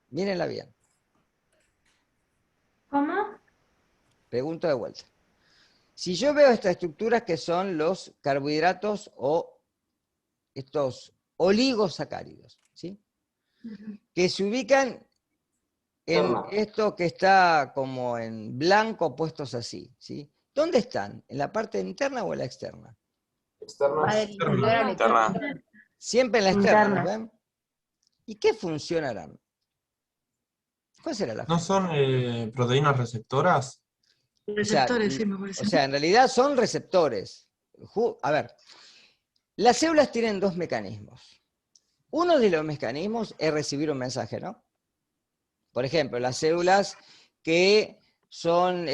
Mírenla bien. ¿Cómo? Pregunto de vuelta. Si yo veo estas estructuras que son los carbohidratos o estos oligosacáridos, ¿sí? Que se ubican en esto que está como en blanco puestos así, ¿sí? ¿Dónde están? ¿En la parte interna o en la externa? Externa. Siempre en la externa, Interna. ¿nos ven? ¿Y qué función harán? ¿Cuál será la ¿No función? son proteínas receptoras? Receptores, sí, me parece. O sea, en realidad son receptores. A ver, las células tienen dos mecanismos. Uno de los mecanismos es recibir un mensaje, ¿no? Por ejemplo, las células que son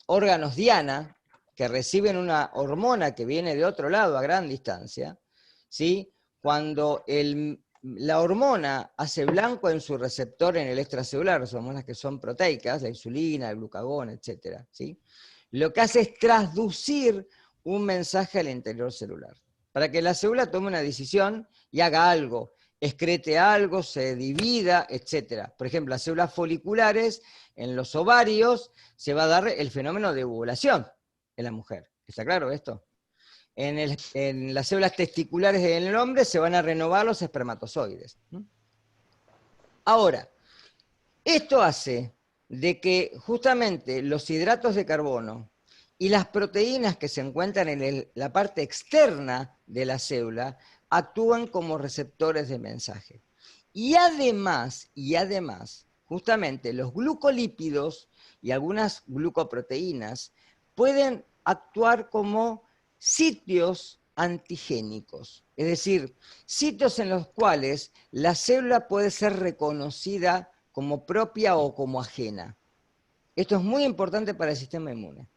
órganos diana, que reciben una hormona que viene de otro lado a gran distancia, ¿sí? Cuando la hormona hace blanco en su receptor en el extracelular, las hormonas que son proteicas, la insulina, el glucagón, etc., ¿sí? Lo que hace es transducir un mensaje al interior celular, para que la célula tome una decisión y haga algo, excrete algo, se divida, etc. Por ejemplo, las células foliculares en los ovarios se va a dar el fenómeno de ovulación en la mujer. ¿Está claro esto? En las células testiculares en el hombre se van a renovar los espermatozoides. Ahora, esto hace de que justamente los hidratos de carbono y las proteínas que se encuentran en la parte externa de la célula actúan como receptores de mensaje. Y además, justamente los glucolípidos y algunas glucoproteínas pueden actuar como sitios antigénicos, es decir, sitios en los cuales la célula puede ser reconocida como propia o como ajena. Esto es muy importante para el sistema inmune,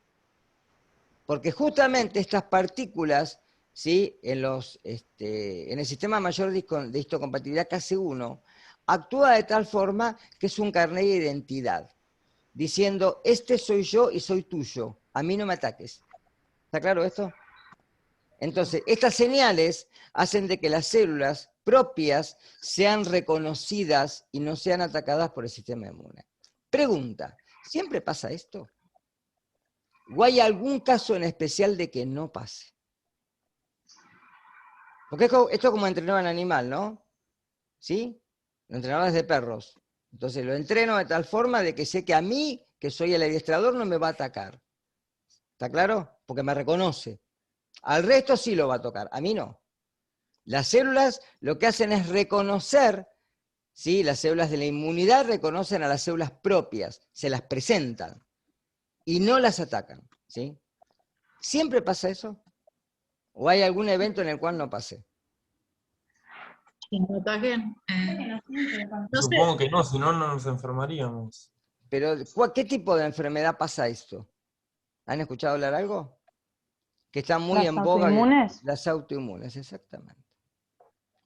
porque justamente estas partículas, ¿sí? en el sistema mayor de histocompatibilidad Case1, actúa de tal forma que es un carnet de identidad, diciendo, este soy yo y soy tuyo, a mí no me ataques. ¿Está claro esto? Entonces, estas señales hacen de que las células propias sean reconocidas y no sean atacadas por el sistema inmune. Pregunta, ¿siempre pasa esto? ¿O hay algún caso en especial de que no pase? Porque esto es como entrenar al animal, ¿no? ¿Sí? Lo entrenaba desde perros. Entonces lo entreno de tal forma de que sé que a mí, que soy el adiestrador, no me va a atacar. ¿Está claro? Porque me reconoce. Al resto sí lo va a tocar, a mí no. Las células lo que hacen es reconocer, ¿sí? Las células de la inmunidad reconocen a las células propias, se las presentan y no las atacan, ¿sí? ¿Siempre pasa eso? ¿O hay algún evento en el cual no pase? ¿Que nos ataquen? No sé. Supongo que no, si no, no nos enfermaríamos. Pero, ¿qué tipo de enfermedad pasa esto? ¿Han escuchado hablar algo? Que está muy en boga. ¿Autoinmunes? Las autoinmunes, exactamente.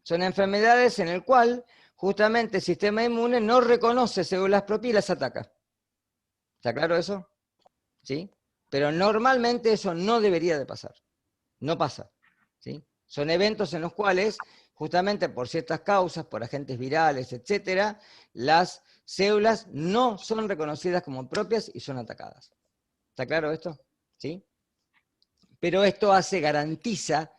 Son enfermedades en el cual justamente el sistema inmune no reconoce células propias y las ataca. ¿Está claro eso? ¿Sí? Pero normalmente eso no debería de pasar. No pasa. ¿Sí? Son eventos en los cuales, justamente por ciertas causas, por agentes virales, etcétera, las células no son reconocidas como propias y son atacadas. ¿Está claro esto? ¿Sí? Pero esto garantiza,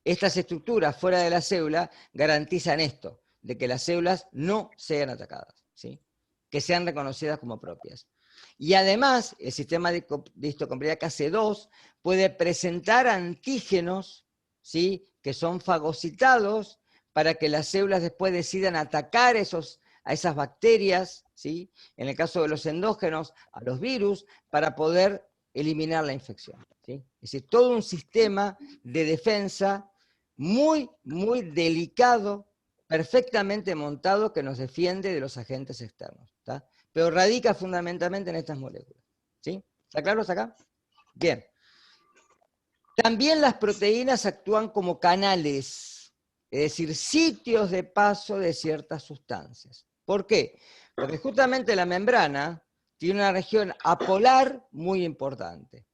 estas estructuras fuera de la célula garantizan esto, de que las células no sean atacadas, ¿sí? Que sean reconocidas como propias. Y además, el sistema de histocompatibilidad Case2 puede presentar antígenos, ¿sí? Que son fagocitados para que las células después decidan atacar a esas bacterias, ¿sí? En el caso de los endógenos, a los virus, para poder eliminar la infección, ¿sí? Es decir, todo un sistema de defensa muy, muy delicado, perfectamente montado, que nos defiende de los agentes externos, ¿tá? Pero radica fundamentalmente en estas moléculas, ¿sí? ¿Está claro hasta acá? Bien. También las proteínas actúan como canales, es decir, sitios de paso de ciertas sustancias. ¿Por qué? Porque justamente la membrana tiene una región apolar muy importante.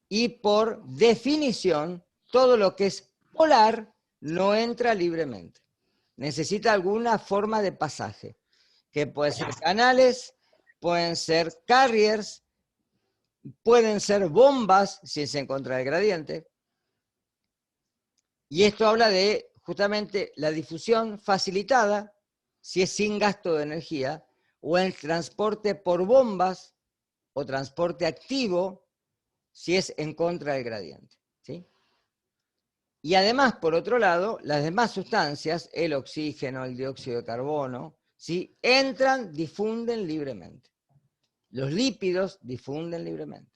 Y por definición, todo lo que es polar no entra libremente. Necesita alguna forma de pasaje, que pueden ser canales, pueden ser carriers, pueden ser bombas, si se encuentra el gradiente. Y esto habla de justamente la difusión facilitada, si es sin gasto de energía, o el transporte por bombas, o transporte activo, si es en contra del gradiente, ¿sí? Y además, por otro lado, las demás sustancias, el oxígeno, el dióxido de carbono, ¿sí? Entran, difunden libremente. Los lípidos difunden libremente.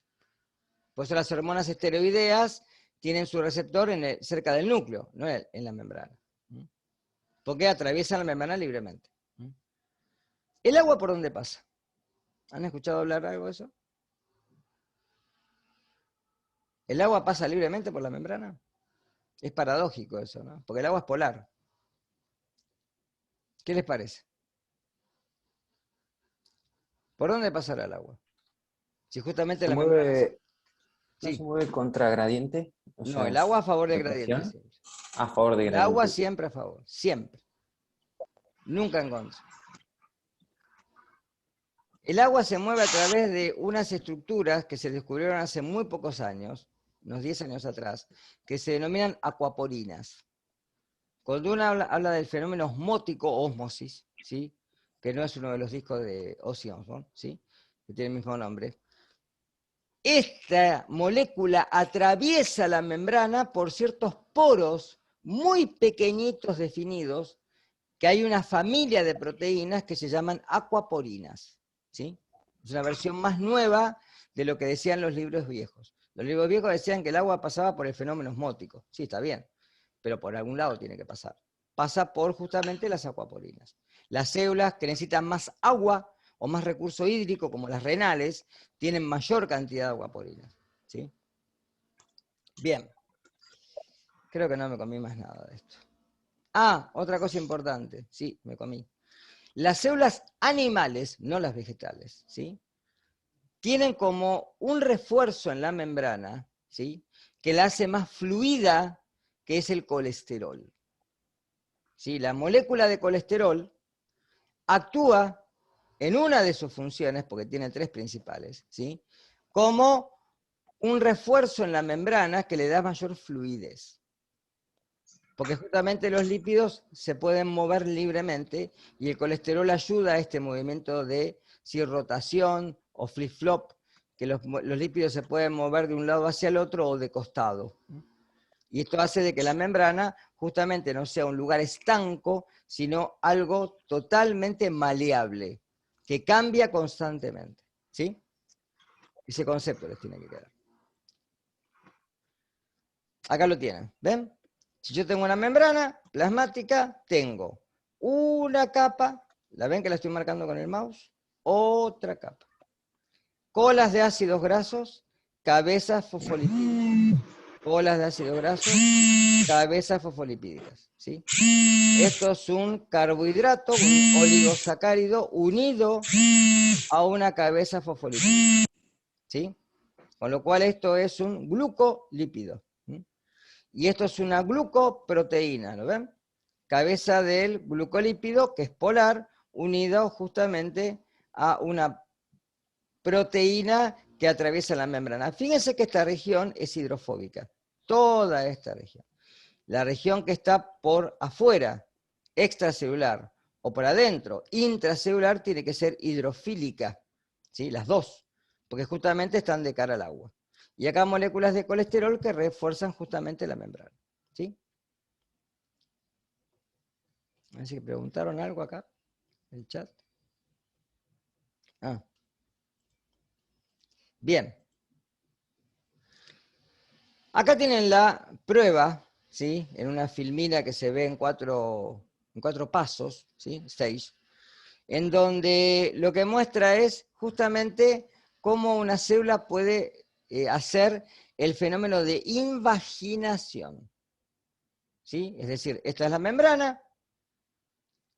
Por eso las hormonas esteroideas tienen su receptor cerca del núcleo, no en la membrana. Porque atraviesan la membrana libremente. ¿El agua por dónde pasa? ¿Han escuchado hablar algo de eso? ¿El agua pasa libremente por la membrana? Es paradójico eso, ¿no? Porque el agua es polar. ¿Qué les parece? ¿Por dónde pasará el agua? Si justamente la membrana... ¿No se mueve contra gradiente? No, el agua a favor del gradiente siempre. A favor de gradiente. El agua siempre a favor, siempre. Nunca en contra. El agua se mueve a través de unas estructuras que se descubrieron hace muy pocos años, unos 10 años atrás, que se denominan acuaporinas. Cuando uno habla del fenómeno osmótico, ósmosis, ¿sí? Que no es uno de los discos de Ozzy Osbourne, ¿sí? Que tiene el mismo nombre. Esta molécula atraviesa la membrana por ciertos poros muy pequeñitos definidos, que hay una familia de proteínas que se llaman acuaporinas, ¿sí? Es una versión más nueva de lo que decían los libros viejos. Los libros viejos decían que el agua pasaba por el fenómeno osmótico. Sí, está bien, pero por algún lado tiene que pasar. Pasa por justamente las acuaporinas. Las células que necesitan más agua o más recurso hídrico, como las renales, tienen mayor cantidad de acuaporinas, ¿sí? Bien. Creo que no me comí más nada de esto. Ah, otra cosa importante. Sí, me comí. Las células animales, no las vegetales, ¿sí? Tienen como un refuerzo en la membrana, ¿sí? Que la hace más fluida, que es el colesterol. ¿Sí? La molécula de colesterol actúa en una de sus funciones, porque tiene 3 principales, ¿sí? Como un refuerzo en la membrana que le da mayor fluidez. Porque justamente los lípidos se pueden mover libremente y el colesterol ayuda a este movimiento de rotación o flip-flop, que los lípidos se pueden mover de un lado hacia el otro o de costado. Y esto hace de que la membrana justamente no sea un lugar estanco, sino algo totalmente maleable, que cambia constantemente. ¿Sí? Ese concepto les tiene que quedar. Acá lo tienen, ¿ven? Si yo tengo una membrana plasmática, tengo una capa, ¿la ven que la estoy marcando con el mouse? Otra capa. Colas de ácidos grasos, cabezas fosfolipídicas. Colas de ácidos grasos, cabezas fosfolipídicas. ¿Sí? Esto es un carbohidrato, un oligosacárido unido a una cabeza fosfolipídica. ¿Sí? Con lo cual esto es un glucolípido. Y esto es una glucoproteína, ¿lo ven? Cabeza del glucolípido, que es polar, unido justamente a una proteína que atraviesa la membrana. Fíjense que esta región es hidrofóbica, toda esta región. La región que está por afuera, extracelular, o por adentro, intracelular, tiene que ser hidrofílica, ¿sí? Las dos, porque justamente están de cara al agua. Y acá moléculas de colesterol que refuerzan justamente la membrana. ¿Sí? Así que preguntaron algo acá, en el chat. Bien. Acá tienen la prueba, ¿sí? En una filmina que se ve en cuatro pasos, ¿sí? 6, en donde lo que muestra es justamente cómo una célula puede hacer el fenómeno de invaginación. ¿Sí? Es decir, esta es la membrana,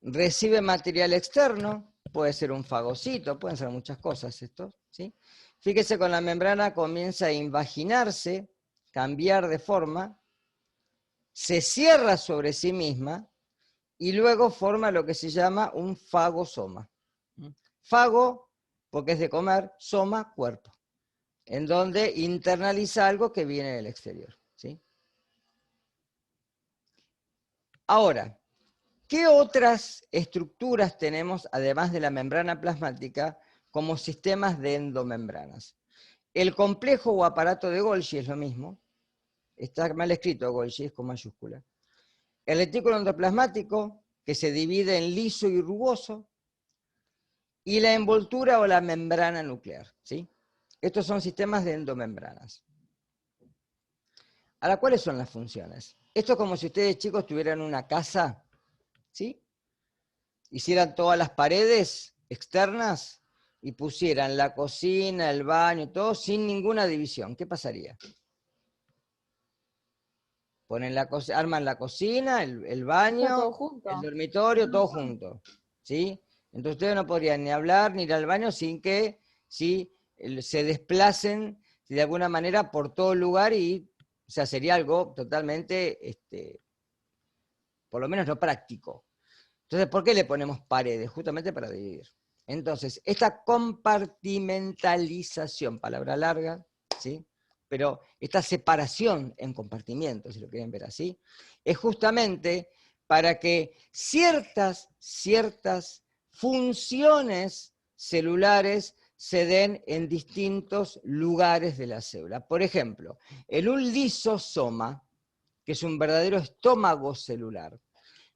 recibe material externo, puede ser un fagocito, pueden ser muchas cosas esto, ¿sí? Fíjese, con la membrana comienza a invaginarse, cambiar de forma, se cierra sobre sí misma y luego forma lo que se llama un fagosoma. Fago, porque es de comer, soma, cuerpo, en donde internaliza algo que viene del exterior. ¿Sí? Ahora, ¿qué otras estructuras tenemos, además de la membrana plasmática, como sistemas de endomembranas? El complejo o aparato de Golgi es lo mismo. Está mal escrito Golgi, es con mayúscula. El retículo endoplasmático, que se divide en liso y rugoso. Y la envoltura o la membrana nuclear. ¿Sí? Estos son sistemas de endomembranas. Ahora, ¿cuáles son las funciones? Esto es como si ustedes, chicos, tuvieran una casa, ¿sí? Hicieran todas las paredes externas y pusieran la cocina, el baño, todo sin ninguna división. ¿Qué pasaría? Ponen arman la cocina, el baño, todo junto. el dormitorio, todo junto. ¿Sí? Entonces ustedes no podrían ni hablar ni ir al baño sin que se desplacen de alguna manera por todo el lugar y, o sea, sería algo totalmente, por lo menos no práctico. Entonces, ¿por qué le ponemos paredes? Justamente para dividir. Entonces, esta compartimentalización, palabra larga, ¿sí? Pero esta separación en compartimientos, si lo quieren ver así, es justamente para que ciertas funciones celulares se den en distintos lugares de la célula. Por ejemplo, en un lisosoma, que es un verdadero estómago celular,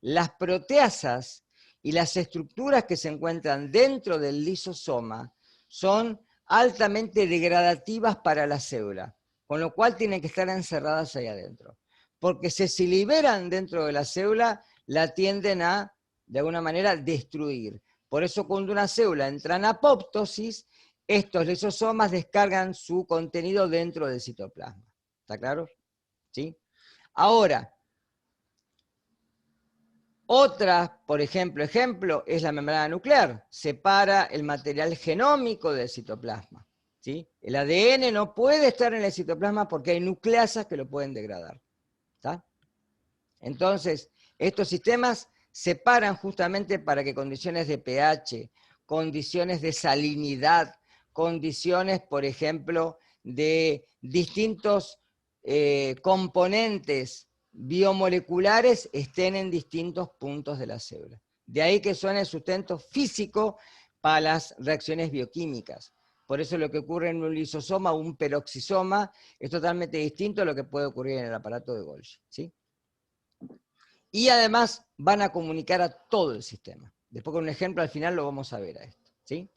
las proteasas y las estructuras que se encuentran dentro del lisosoma son altamente degradativas para la célula, con lo cual tienen que estar encerradas ahí adentro. Porque si se liberan dentro de la célula, la tienden a, de alguna manera, destruir. Por eso cuando una célula entra en apoptosis, estos lisosomas descargan su contenido dentro del citoplasma. ¿Está claro? ¿Sí? Ahora, otra, por ejemplo, es la membrana nuclear. Separa el material genómico del citoplasma. ¿Sí? El ADN no puede estar en el citoplasma porque hay nucleasas que lo pueden degradar. ¿Está? Entonces, estos sistemas separan justamente para que condiciones de pH, condiciones de salinidad, condiciones, por ejemplo, de distintos componentes biomoleculares estén en distintos puntos de la célula. De ahí que son el sustento físico para las reacciones bioquímicas. Por eso lo que ocurre en un lisosoma o un peroxisoma es totalmente distinto a lo que puede ocurrir en el aparato de Golgi, ¿sí? Y además van a comunicar a todo el sistema. Después con un ejemplo al final lo vamos a ver a esto, ¿sí?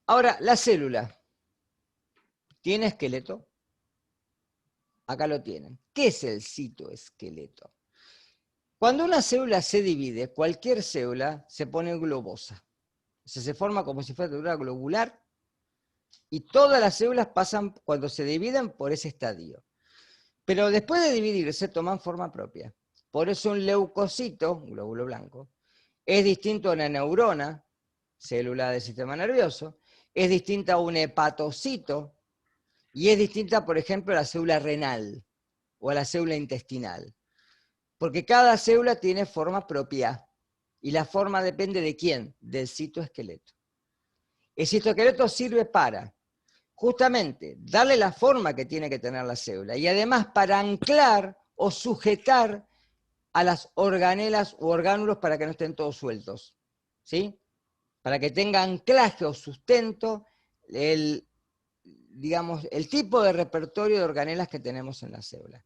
Ahora, la célula tiene esqueleto. Acá lo tienen. ¿Qué es el citoesqueleto? Cuando una célula se divide, cualquier célula se pone globosa. O sea, se forma como si fuera una globular, y todas las células pasan, cuando se dividen, por ese estadio. Pero después de dividirse, toman forma propia. Por eso un leucocito, un glóbulo blanco, es distinto a una neurona, célula del sistema nervioso, es distinta a un hepatocito, y es distinta, por ejemplo, a la célula renal, o a la célula intestinal. Porque cada célula tiene forma propia, y la forma depende de quién, del citoesqueleto. El citoesqueleto sirve para, justamente, darle la forma que tiene que tener la célula, y además para anclar o sujetar a las organelas u orgánulos para que no estén todos sueltos, ¿sí? Para que tenga anclaje o sustento digamos, el tipo de repertorio de organelas que tenemos en la célula.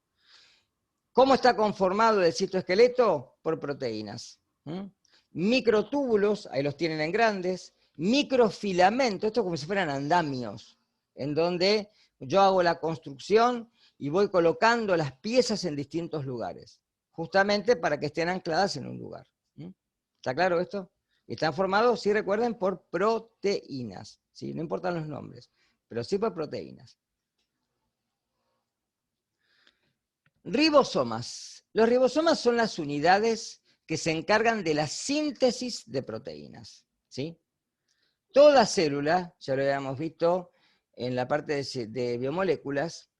¿Cómo está conformado el citoesqueleto? Por proteínas. Microtúbulos, ahí los tienen en grandes, microfilamentos, esto es como si fueran andamios, en donde yo hago la construcción y voy colocando las piezas en distintos lugares, justamente para que estén ancladas en un lugar. ¿Está claro esto? Están formados, si recuerden, por proteínas, ¿sí? No importan los nombres, pero sí por proteínas. Ribosomas. Los ribosomas son las unidades que se encargan de la síntesis de proteínas, ¿sí? Toda célula, ya lo habíamos visto en la parte de biomoléculas,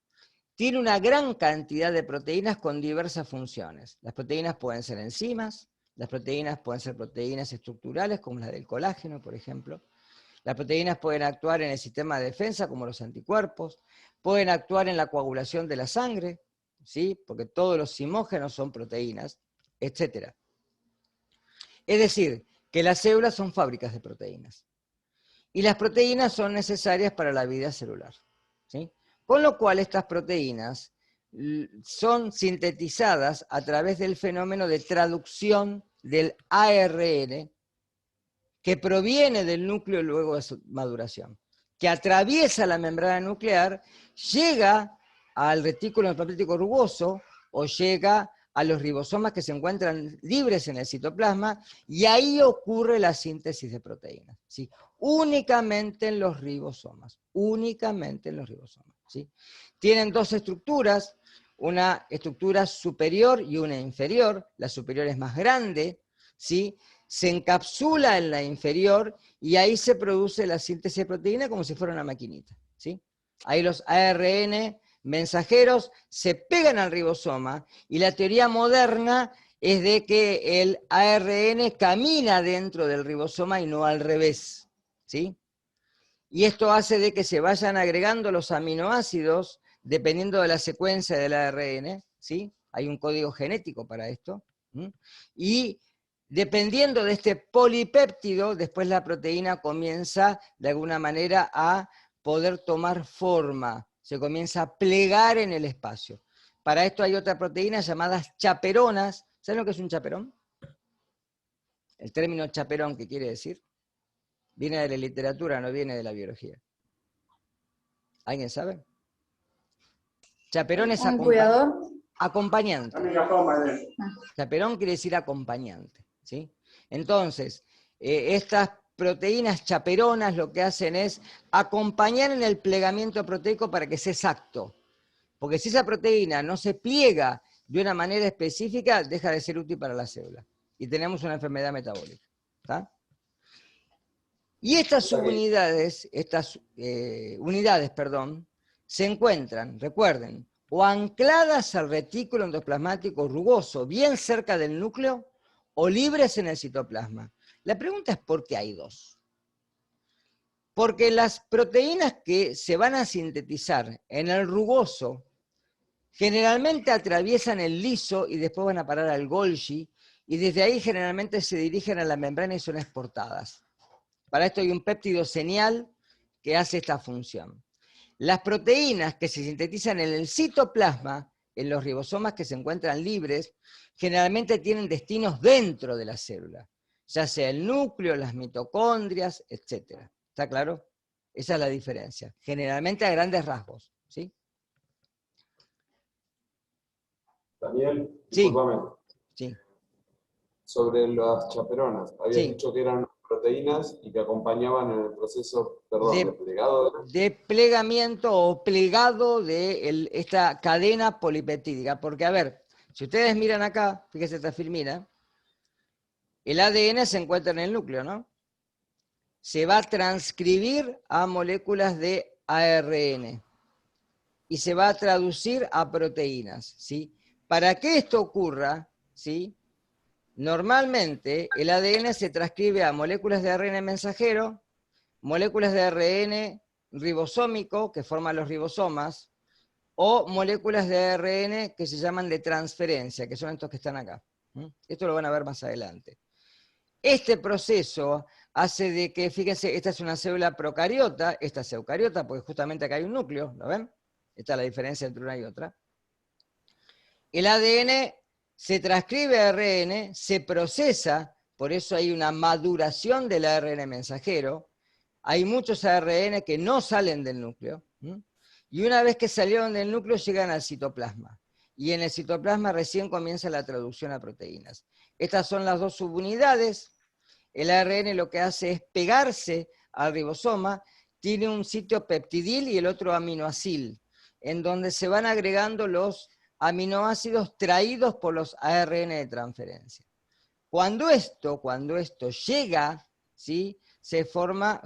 tiene una gran cantidad de proteínas con diversas funciones. Las proteínas pueden ser enzimas, las proteínas pueden ser proteínas estructurales, como las del colágeno, por ejemplo. Las proteínas pueden actuar en el sistema de defensa, como los anticuerpos, pueden actuar en la coagulación de la sangre, ¿sí? Porque todos los zimógenos son proteínas, etc. Es decir, que las células son fábricas de proteínas. Y las proteínas son necesarias para la vida celular, ¿sí? Con lo cual estas proteínas son sintetizadas a través del fenómeno de traducción del ARN, que proviene del núcleo luego de su maduración, que atraviesa la membrana nuclear, llega al retículo endoplasmático rugoso, o llega a los ribosomas que se encuentran libres en el citoplasma, y ahí ocurre la síntesis de proteínas, ¿sí? Únicamente en los ribosomas, ¿sí? Tienen dos estructuras, una estructura superior y una inferior. La superior es más grande, ¿sí? Se encapsula en la inferior y ahí se produce la síntesis de proteína como si fuera una maquinita, ¿sí? Ahí los ARN mensajeros se pegan al ribosoma, y la teoría moderna es de que el ARN camina dentro del ribosoma y no al revés, ¿sí? Y esto hace de que se vayan agregando los aminoácidos dependiendo de la secuencia del ARN, ¿sí? Hay un código genético para esto, y dependiendo de este polipéptido, después la proteína comienza de alguna manera a poder tomar forma, se comienza a plegar en el espacio. Para esto hay otra proteína llamadas chaperonas. ¿Saben lo que es un chaperón? El término chaperón, ¿qué quiere decir? Viene de la literatura, no viene de la biología. ¿Alguien sabe? Chaperón es acompañante. Chaperón quiere decir acompañante, ¿sí? Entonces, estas proteínas chaperonas lo que hacen es acompañar en el plegamiento proteico para que sea exacto. Porque si esa proteína no se pliega de una manera específica, deja de ser útil para la célula. Y tenemos una enfermedad metabólica. ¿Está? Y estas subunidades, se encuentran, recuerden, o ancladas al retículo endoplasmático rugoso, bien cerca del núcleo, o libres en el citoplasma. La pregunta es ¿por qué hay dos? Porque las proteínas que se van a sintetizar en el rugoso generalmente atraviesan el liso y después van a parar al Golgi, y desde ahí generalmente se dirigen a la membrana y son exportadas. Para esto hay un péptido señal que hace esta función. Las proteínas que se sintetizan en el citoplasma, en los ribosomas que se encuentran libres, generalmente tienen destinos dentro de la célula, ya sea el núcleo, las mitocondrias, etc. ¿Está claro? Esa es la diferencia. Generalmente a grandes rasgos, ¿sí? Daniel, Sí. discúlpame. Sí. Sobre las chaperonas, habías Sí. dicho que eran proteínas y que acompañaban en el proceso, perdón, de plegado. De plegamiento o plegado de esta cadena polipeptídica. Porque, a ver, si ustedes miran acá, fíjense esta filmina, el ADN se encuentra en el núcleo, ¿no? Se va a transcribir a moléculas de ARN y se va a traducir a proteínas, ¿sí? Para que esto ocurra, ¿sí? Normalmente el ADN se transcribe a moléculas de ARN mensajero, moléculas de ARN ribosómico, que forman los ribosomas, o moléculas de ARN que se llaman de transferencia, que son estos que están acá. Esto lo van a ver más adelante. Este proceso hace de que, fíjense, esta es una célula procariota, esta es eucariota, porque justamente acá hay un núcleo, ¿lo ven? Esta es la diferencia entre una y otra. El ADN se transcribe a ARN, se procesa, por eso hay una maduración del ARN mensajero. Hay muchos ARN que no salen del núcleo, y una vez que salieron del núcleo llegan al citoplasma. Y en el citoplasma recién comienza la traducción a proteínas. Estas son las dos subunidades. El ARN lo que hace es pegarse al ribosoma, tiene un sitio peptidil y el otro aminoacil, en donde se van agregando los aminoácidos traídos por los ARN de transferencia. Cuando esto llega, ¿sí? se forma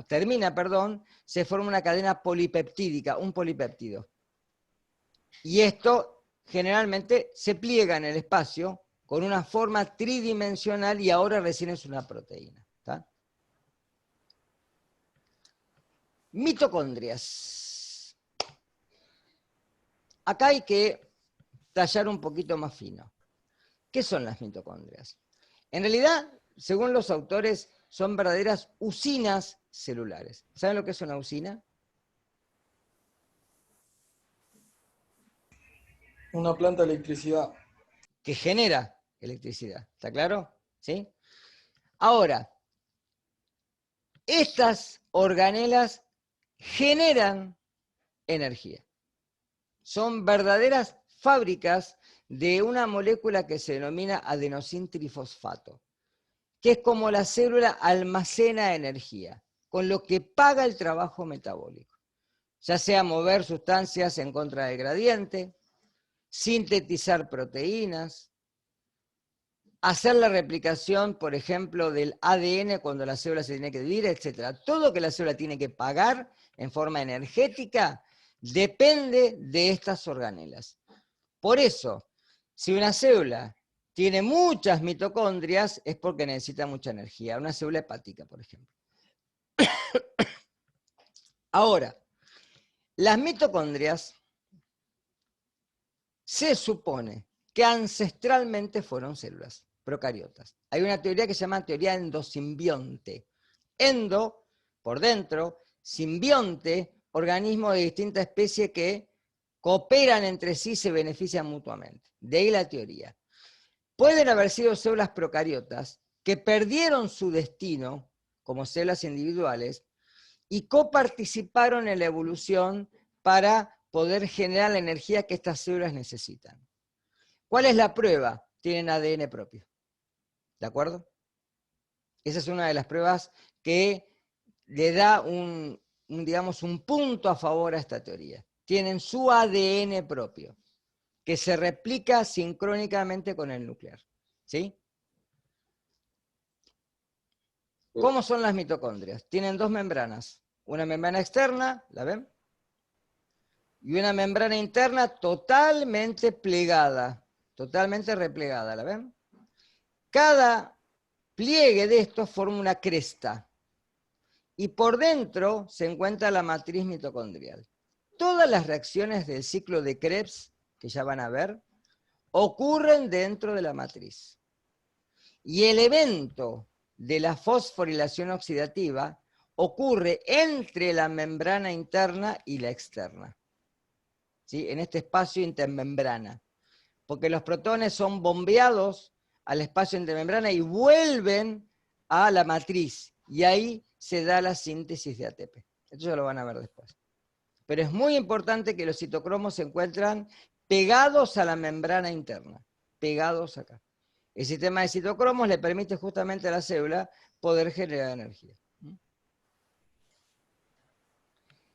una cadena polipeptídica, un polipéptido. Y esto generalmente se pliega en el espacio con una forma tridimensional y ahora recién es una proteína. ¿Está? Mitocondrias. Acá hay que tallar un poquito más fino. ¿Qué son las mitocondrias? En realidad, según los autores, son verdaderas usinas celulares. ¿Saben lo que es una usina? Una planta de electricidad. Que genera electricidad. ¿Está claro? ¿Sí? Ahora, estas organelas generan energía. Son verdaderas fábricas de una molécula que se denomina adenosintrifosfato, que es como la célula almacena energía, con lo que paga el trabajo metabólico, ya sea mover sustancias en contra del gradiente, sintetizar proteínas, hacer la replicación, por ejemplo, del ADN cuando la célula se tiene que dividir, etc. Todo lo que la célula tiene que pagar en forma energética depende de estas organelas. Por eso, si una célula tiene muchas mitocondrias, es porque necesita mucha energía. Una célula hepática, por ejemplo. Ahora, las mitocondrias se supone que ancestralmente fueron células procariotas. Hay una teoría que se llama teoría endosimbionte. Endo, por dentro, simbionte, organismos de distinta especie que cooperan entre sí y se benefician mutuamente. De ahí la teoría. Pueden haber sido células procariotas que perdieron su destino como células individuales y coparticiparon en la evolución para poder generar la energía que estas células necesitan. ¿Cuál es la prueba? Tienen ADN propio. ¿De acuerdo? Esa es una de las pruebas que le da digamos, un punto a favor a esta teoría. Tienen su ADN propio, que se replica sincrónicamente con el nuclear. ¿Sí? ¿Cómo son las mitocondrias? Tienen dos membranas. Una membrana externa, ¿la ven? Y una membrana interna totalmente plegada, totalmente replegada, ¿la ven? Cada pliegue de estos forma una cresta. y por dentro se encuentra la matriz mitocondrial. Todas las reacciones del ciclo de Krebs, que ya van a ver, ocurren dentro de la matriz. Y el evento de la fosforilación oxidativa ocurre entre la membrana interna y la externa, ¿sí? En este espacio intermembrana. Porque los protones son bombeados al espacio intermembrana y vuelven a la matriz. Y ahí se da la síntesis de ATP. Esto ya lo van a ver después. Pero es muy importante que los citocromos se encuentran pegados a la membrana interna. Pegados acá. El sistema de citocromos le permite justamente a la célula poder generar energía.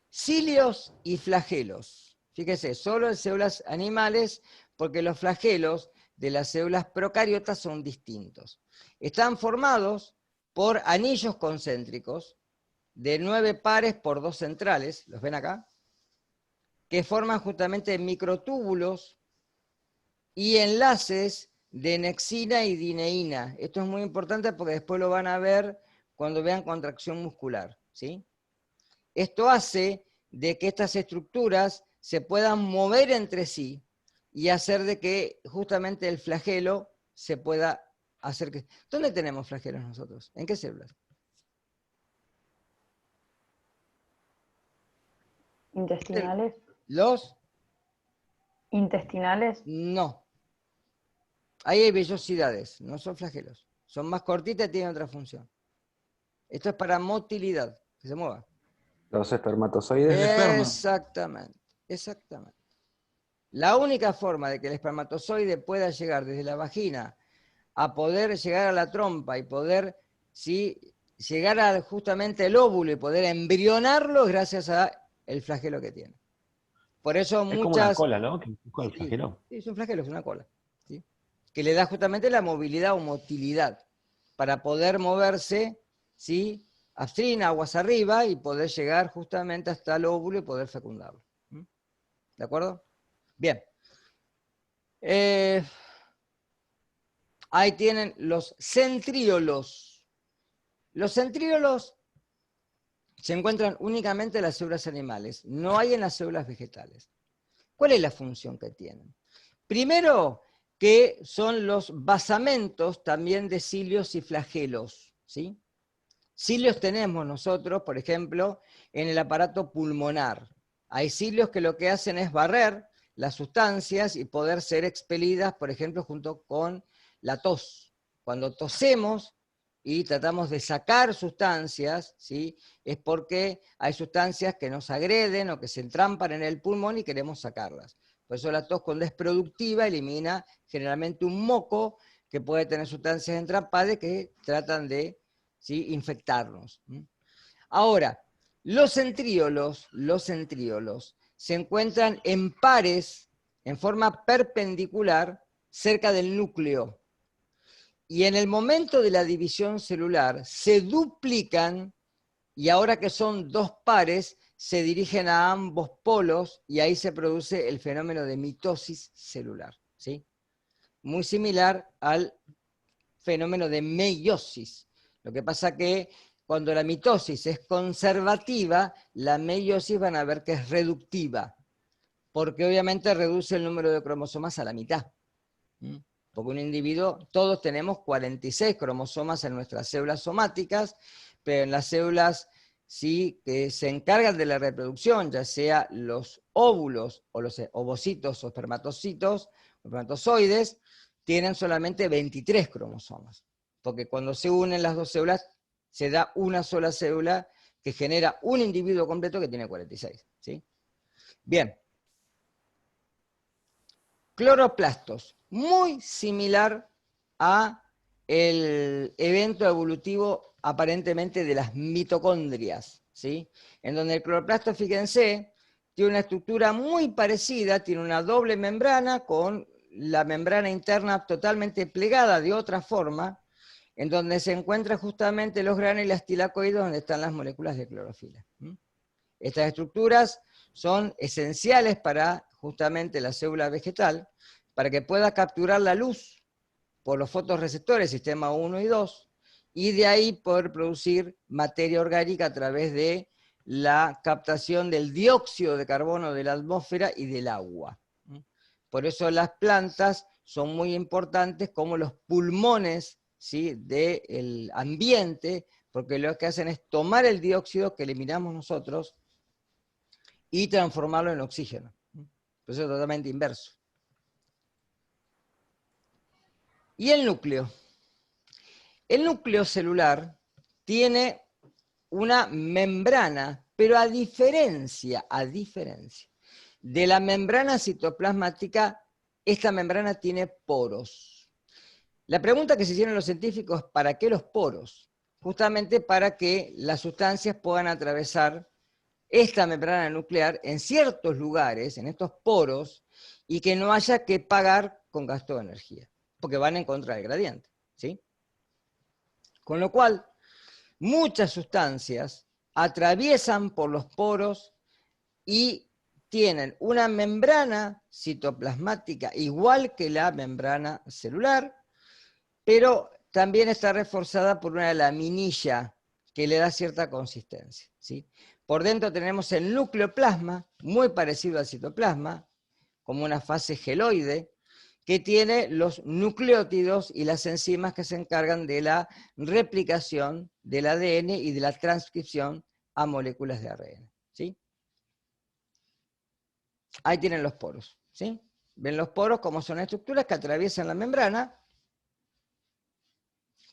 Cilios y flagelos. Fíjese, solo en células animales, porque los flagelos de las células procariotas son distintos. Están formados por anillos concéntricos de 9 pares por 2 centrales, ¿los ven acá? Que forman justamente microtúbulos y enlaces de nexina y dineína. Esto es muy importante porque después lo van a ver cuando vean contracción muscular, ¿sí? Esto hace de que estas estructuras se puedan mover entre sí y hacer de que justamente el flagelo se pueda hacer que... ¿Dónde tenemos flagelos nosotros? ¿En qué células? ¿Intestinales? ¿Los? ¿Intestinales? No. Ahí hay vellosidades, no son flagelos. Son más cortitas y tienen otra función. Esto es para motilidad, que se mueva. Los espermatozoides. Exactamente, exactamente. La única forma de que el espermatozoide pueda llegar desde la vagina a poder llegar a la trompa y poder, ¿sí?, llegar a justamente el óvulo y poder embrionarlo es gracias al flagelo que tiene. Por eso Es muchas... como una cola, ¿no? ¿Cuál es el flagelo? Sí, es un flagelo, es una cola, ¿sí? Que le da justamente la movilidad o motilidad para poder moverse, ¿sí?, upstream, aguas arriba, y poder llegar justamente hasta el óvulo y poder fecundarlo. ¿De acuerdo? Bien. Ahí tienen los centríolos. Los centríolos se encuentran únicamente en las células animales, no hay en las células vegetales. ¿Cuál es la función que tienen? Primero, que son los basamentos también de cilios y flagelos, ¿sí? Cilios tenemos nosotros, por ejemplo, en el aparato pulmonar. Hay cilios que lo que hacen es barrer las sustancias y poder ser expelidas, por ejemplo, junto con la tos. Cuando tosemos y tratamos de sacar sustancias, ¿sí?, es porque hay sustancias que nos agreden o que se entrampan en el pulmón y queremos sacarlas. Por eso la tos, cuando es productiva, elimina generalmente un moco que puede tener sustancias entrampadas que tratan de, ¿sí?, infectarnos. Ahora, los centríolos se encuentran en pares, en forma perpendicular, cerca del núcleo. Y en el momento de la división celular se duplican, y ahora que son 2 pares, se dirigen a ambos polos, y ahí se produce el fenómeno de mitosis celular, ¿sí? Muy similar al fenómeno de meiosis. Lo que pasa que cuando la mitosis es conservativa, la meiosis van a ver que es reductiva, porque obviamente reduce el número de cromosomas a la mitad. Porque un individuo, todos tenemos 46 cromosomas en nuestras células somáticas, pero en las células, sí, que se encargan de la reproducción, ya sea los óvulos o los ovocitos o espermatozoides, tienen solamente 23 cromosomas. Porque cuando se unen las dos células, se da una sola célula que genera un individuo completo que tiene 46. ¿Sí? Bien. Cloroplastos. Muy similar a el evento evolutivo aparentemente de las mitocondrias, ¿sí? En donde el cloroplasto, fíjense, tiene una estructura muy parecida, tiene una doble membrana con la membrana interna totalmente plegada de otra forma, en donde se encuentran justamente los granulos tilacoides donde están las moléculas de clorofila. Estas estructuras son esenciales para justamente la célula vegetal, para que pueda capturar la luz por los fotorreceptores, sistema 1 y 2, y de ahí poder producir materia orgánica a través de la captación del dióxido de carbono de la atmósfera y del agua. Por eso las plantas son muy importantes como los pulmones, ¿sí?, del ambiente, porque lo que hacen es tomar el dióxido que eliminamos nosotros y transformarlo en oxígeno. Por eso es totalmente inverso. Y el núcleo. El núcleo celular tiene una membrana, pero a diferencia de la membrana citoplasmática, esta membrana tiene poros. La pregunta que se hicieron los científicos es ¿para qué los poros? Justamente para que las sustancias puedan atravesar esta membrana nuclear en ciertos lugares, en estos poros, y que no haya que pagar con gasto de energía, porque van en contra del gradiente, ¿sí? Con lo cual, muchas sustancias atraviesan por los poros y tienen una membrana citoplasmática igual que la membrana celular, pero también está reforzada por una laminilla que le da cierta consistencia, ¿sí? Por dentro tenemos el nucleoplasma, muy parecido al citoplasma, como una fase geloide, que tiene los nucleótidos y las enzimas que se encargan de la replicación del ADN y de la transcripción a moléculas de ARN, ¿sí? Ahí tienen los poros, ¿sí? Ven los poros como son estructuras que atraviesan la membrana,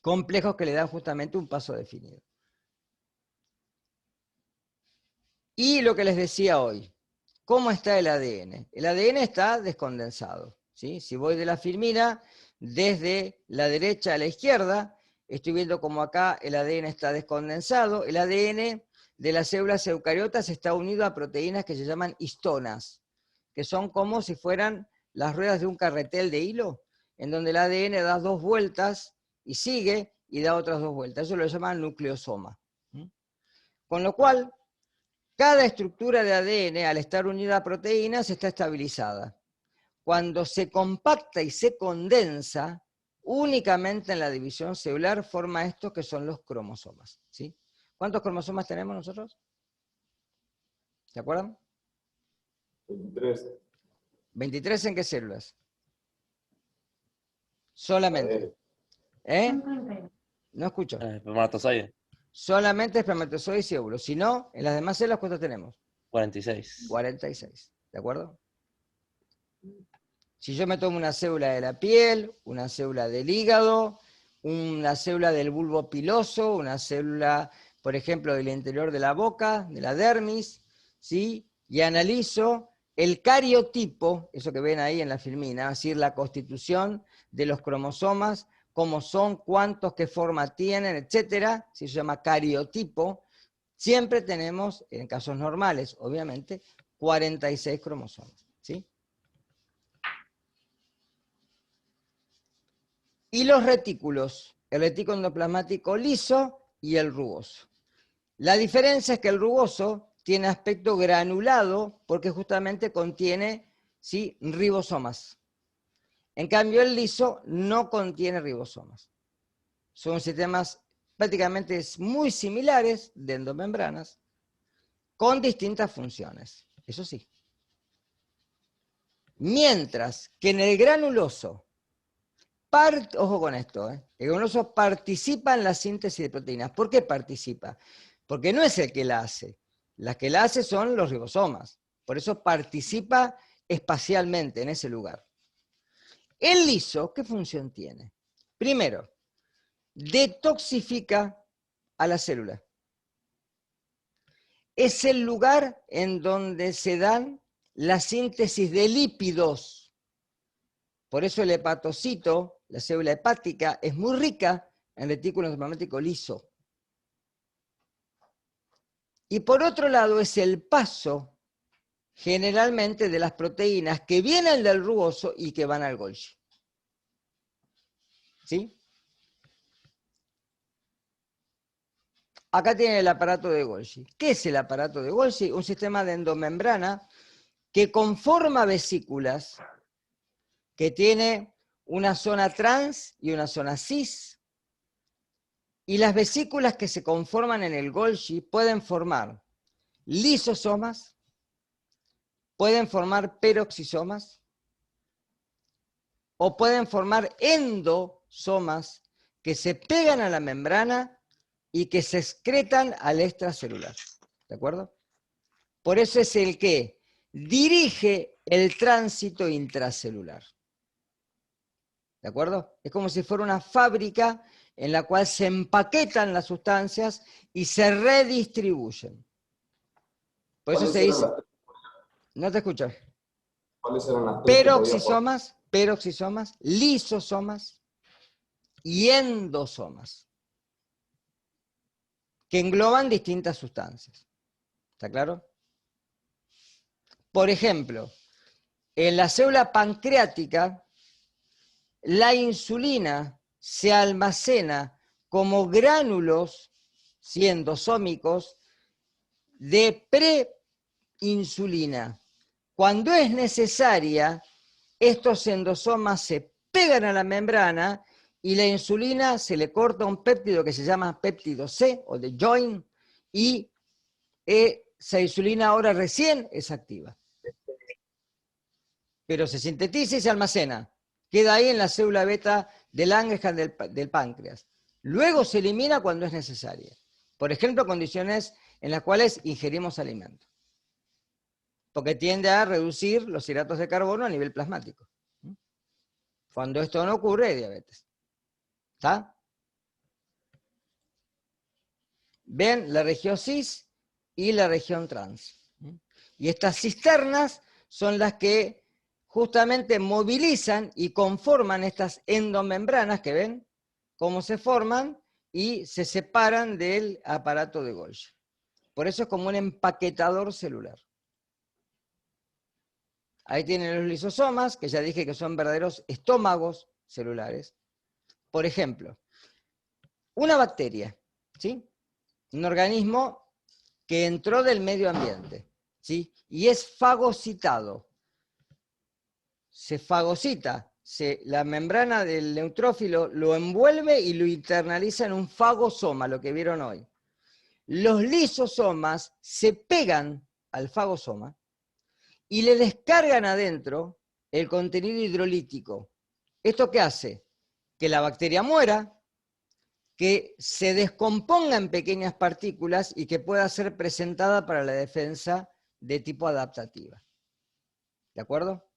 complejos que le dan justamente un paso definido. Y lo que les decía hoy, ¿cómo está el ADN? El ADN está descondensado, ¿sí? Si voy de la filmina, desde la derecha a la izquierda, estoy viendo como acá el ADN está descondensado. El ADN de las células eucariotas está unido a proteínas que se llaman histonas, que son como si fueran las ruedas de un carretel de hilo, en donde el ADN da 2 vueltas y sigue y da otras 2 vueltas. Eso lo llaman nucleosoma. Con lo cual, cada estructura de ADN, al estar unida a proteínas, está estabilizada. Cuando se compacta y se condensa, únicamente en la división celular forma estos que son los cromosomas, ¿sí? ¿Cuántos cromosomas tenemos nosotros? ¿Se acuerdan? 23. ¿23 en qué células? Solamente. ¿Eh? No escucho. Espermatozoide. Solamente espermatozoides y óvulos. Si no, en las demás células, ¿cuántos tenemos? 46. 46. ¿De acuerdo? Si yo me tomo una célula de la piel, una célula del hígado, una célula del bulbo piloso, una célula, por ejemplo, del interior de la boca, de la dermis, ¿sí? Y analizo el cariotipo, eso que ven ahí en la filmina, es decir, la constitución de los cromosomas, cómo son, cuántos, qué forma tienen, etcétera, se llama cariotipo. Siempre tenemos, en casos normales, obviamente, 46 cromosomas, ¿sí? Y los retículos, el retículo endoplasmático liso y el rugoso. La diferencia es que el rugoso tiene aspecto granulado porque justamente contiene, ¿sí?, ribosomas. En cambio el liso no contiene ribosomas. Son sistemas prácticamente muy similares de endomembranas con distintas funciones, eso sí. Mientras que en el granuloso, ojo con esto, el granuloso participa en la síntesis de proteínas. ¿Por qué participa? Porque no es el que la hace. Las que la hace son los ribosomas. Por eso participa espacialmente en ese lugar. El liso, ¿qué función tiene? Primero, detoxifica a la célula. Es el lugar en donde se dan la síntesis de lípidos. Por eso el hepatocito, la célula hepática, es muy rica en retículo endoplasmático liso. Y por otro lado es el paso, generalmente, de las proteínas que vienen del rugoso y que van al Golgi. ¿Sí? Acá tienen el aparato de Golgi. ¿Qué es el aparato de Golgi? Un sistema de endomembrana que conforma vesículas, que tiene una zona trans y una zona cis, Y las vesículas que se conforman en el Golgi pueden formar lisosomas, pueden formar peroxisomas, o pueden formar endosomas que se pegan a la membrana y que se excretan al extracelular. ¿De acuerdo? Por eso es el que dirige el tránsito intracelular. ¿De acuerdo? Es como si fuera una fábrica en la cual se empaquetan las sustancias y se redistribuyen. Por eso se dice... No te escucho. ¿Cuáles eran las tres que podía formar? Peroxisomas, lisosomas y endosomas, que engloban distintas sustancias. ¿Está claro? Por ejemplo, en la célula pancreática, la insulina se almacena como gránulos, ¿sí?, endosómicos, de preinsulina. Cuando es necesaria, estos endosomas se pegan a la membrana y la insulina se le corta un péptido que se llama péptido C o de join y esa insulina ahora recién es activa. Pero se sintetiza y se almacena. Queda ahí en la célula beta del Langerhans del páncreas. Luego se elimina cuando es necesaria. Por ejemplo, condiciones en las cuales ingerimos alimentos. Porque tiende a reducir los hidratos de carbono a nivel plasmático. Cuando esto no ocurre, hay diabetes. ¿Está? Ven la región cis y la región trans. Y estas cisternas son las que justamente movilizan y conforman estas endomembranas que ven cómo se forman y se separan del aparato de Golgi. Por eso es como un empaquetador celular. Ahí tienen los lisosomas, que ya dije que son verdaderos estómagos celulares. Por ejemplo, una bacteria, ¿sí?, un organismo que entró del medio ambiente, ¿sí?, y es fagocitado. Se fagocita, la membrana del neutrófilo lo envuelve y lo internaliza en un fagosoma, lo que vieron hoy. Los lisosomas se pegan al fagosoma y le descargan adentro el contenido hidrolítico. ¿Esto qué hace? Que la bacteria muera, que se descomponga en pequeñas partículas y que pueda ser presentada para la defensa de tipo adaptativa. ¿De acuerdo?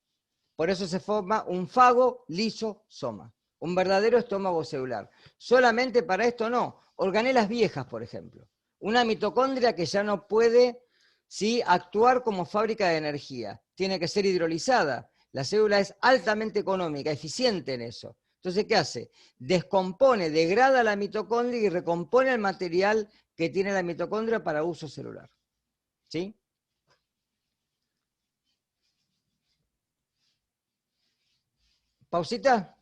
Por eso se forma un fago-lisosoma, un verdadero estómago celular. Solamente para esto no. Organelas viejas, por ejemplo. Una mitocondria que ya no puede, ¿sí?, actuar como fábrica de energía. Tiene que ser hidrolizada. La célula es altamente económica, eficiente en eso. Entonces, ¿qué hace? Descompone, degrada la mitocondria y recompone el material que tiene la mitocondria para uso celular. ¿Sí? ¿Pausita?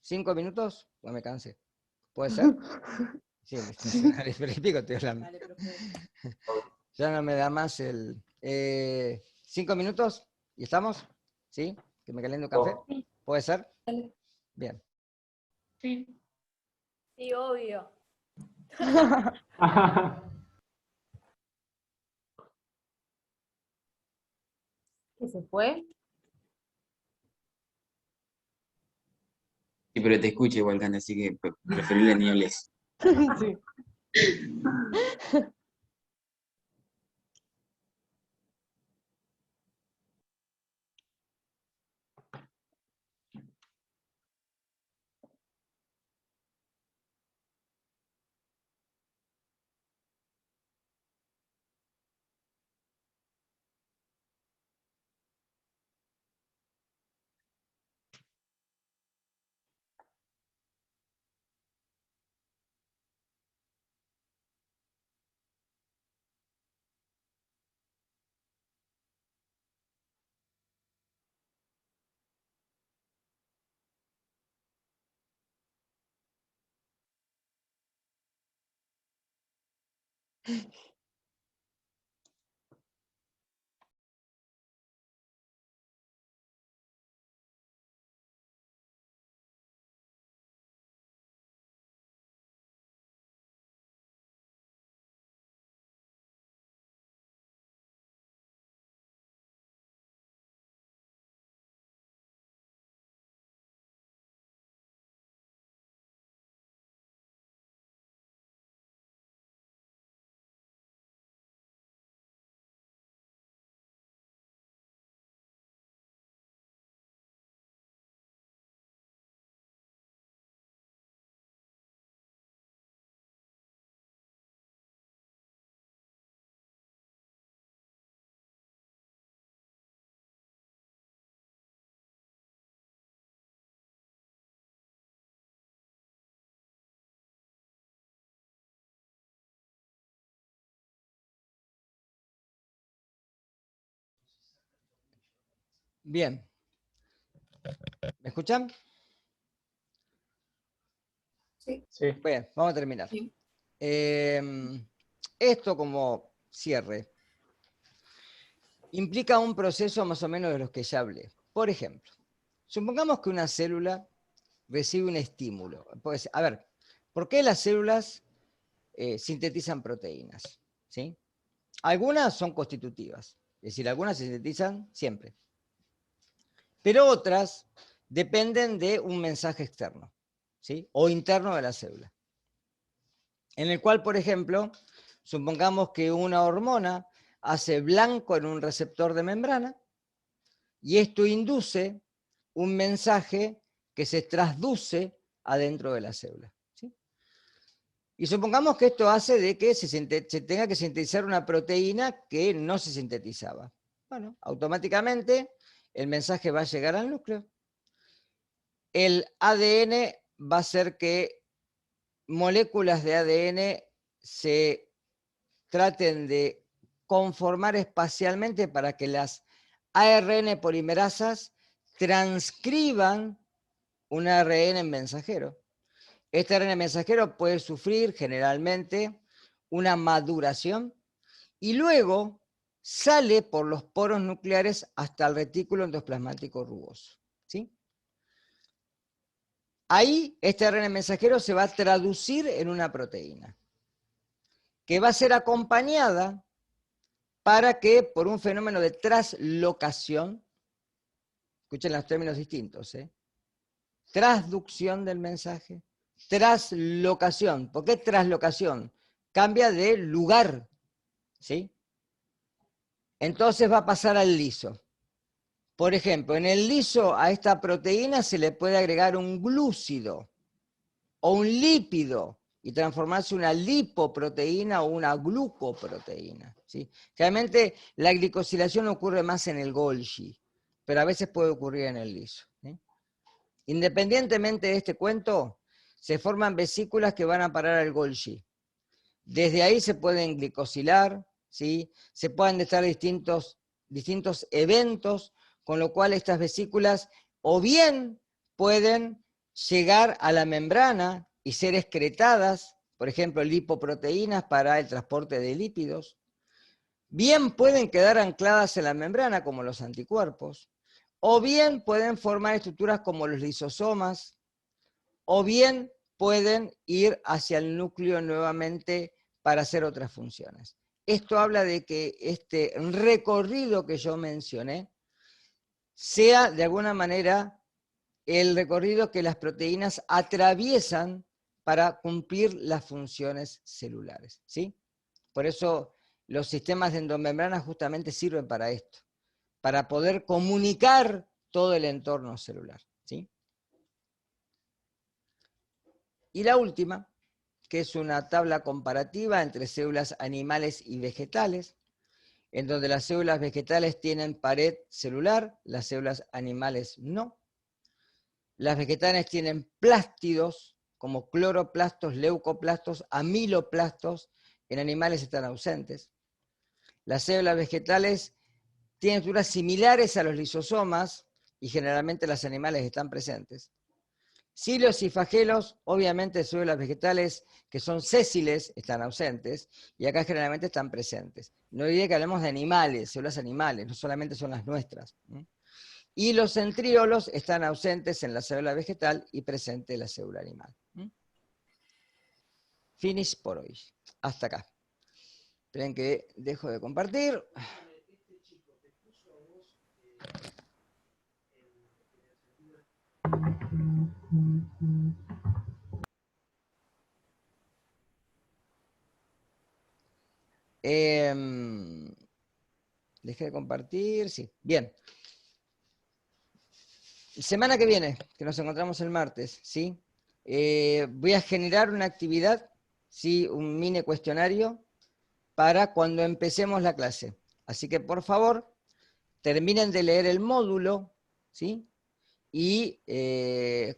¿5 minutos? O me cansé. ¿Puede ser? Sí, pero y pico estoy hablando. Ya no me da más el... 5 minutos y estamos, ¿sí? Que me caliente un café. ¿Puede ser? Bien. Sí. Sí, obvio. ¿Qué se fue? Sí, pero te escucho igual, Cande, así que preferible ni hables. Sí. Bien. ¿Me escuchan? Sí. Bien, vamos a terminar. Esto como cierre implica un proceso más o menos de los que ya hablé. Por ejemplo, supongamos que una célula recibe un estímulo. Pues, a ver, ¿por qué las células sintetizan proteínas? ¿Sí? Algunas son constitutivas, es decir, algunas se sintetizan siempre. Pero otras dependen de un mensaje externo, ¿sí? O interno de la célula. En el cual, por ejemplo, supongamos que una hormona hace blanco en un receptor de membrana y esto induce un mensaje que se transduce adentro de la célula. ¿Sí? Y supongamos que esto hace de que se tenga que sintetizar una proteína que no se sintetizaba. Bueno, automáticamente el mensaje va a llegar al núcleo. El ADN va a hacer que moléculas de ADN se traten de conformar espacialmente para que las ARN polimerasas transcriban un ARN mensajero. Este ARN mensajero puede sufrir generalmente una maduración y luego sale por los poros nucleares hasta el retículo endoplasmático rugoso. ¿Sí? Ahí este ARN mensajero se va a traducir en una proteína, que va a ser acompañada para que por un fenómeno de traslocación, escuchen los términos distintos, transducción del mensaje, traslocación. ¿Por qué traslocación? Cambia de lugar, ¿sí? Entonces va a pasar al liso. Por ejemplo, en el liso a esta proteína se le puede agregar un glúcido o un lípido y transformarse en una lipoproteína o una glucoproteína, ¿sí? Realmente la glicosilación ocurre más en el Golgi, pero a veces puede ocurrir en el liso, ¿sí? Independientemente de este cuento, se forman vesículas que van a parar al Golgi. Desde ahí se pueden glicosilar, ¿sí? Se pueden estar distintos eventos, con lo cual estas vesículas o bien pueden llegar a la membrana y ser excretadas, por ejemplo, lipoproteínas para el transporte de lípidos, bien pueden quedar ancladas en la membrana como los anticuerpos, o bien pueden formar estructuras como los lisosomas, o bien pueden ir hacia el núcleo nuevamente para hacer otras funciones. Esto habla de que este recorrido que yo mencioné sea de alguna manera el recorrido que las proteínas atraviesan para cumplir las funciones celulares, ¿sí? Por eso los sistemas de endomembrana justamente sirven para esto, para poder comunicar todo el entorno celular, ¿sí? Y la última, que es una tabla comparativa entre células animales y vegetales, en donde las células vegetales tienen pared celular, las células animales no. Las vegetales tienen plástidos, como cloroplastos, leucoplastos, amiloplastos, en animales están ausentes. Las células vegetales tienen estructuras similares a los lisosomas, y generalmente las animales están presentes. Cilios y flagelos, obviamente células vegetales que son sésiles están ausentes, y acá generalmente están presentes. No diría que hablemos de animales, células animales, no solamente son las nuestras. Y los centriolos están ausentes en la célula vegetal y presente en la célula animal. Finish por hoy. Hasta acá. Esperen que dejo de compartir. Dejé de compartir, sí. Bien. Semana que viene, que nos encontramos el martes, ¿sí? Voy a generar una actividad, ¿sí? Un mini cuestionario para cuando empecemos la clase. Así que, por favor, terminen de leer el módulo, ¿sí? Y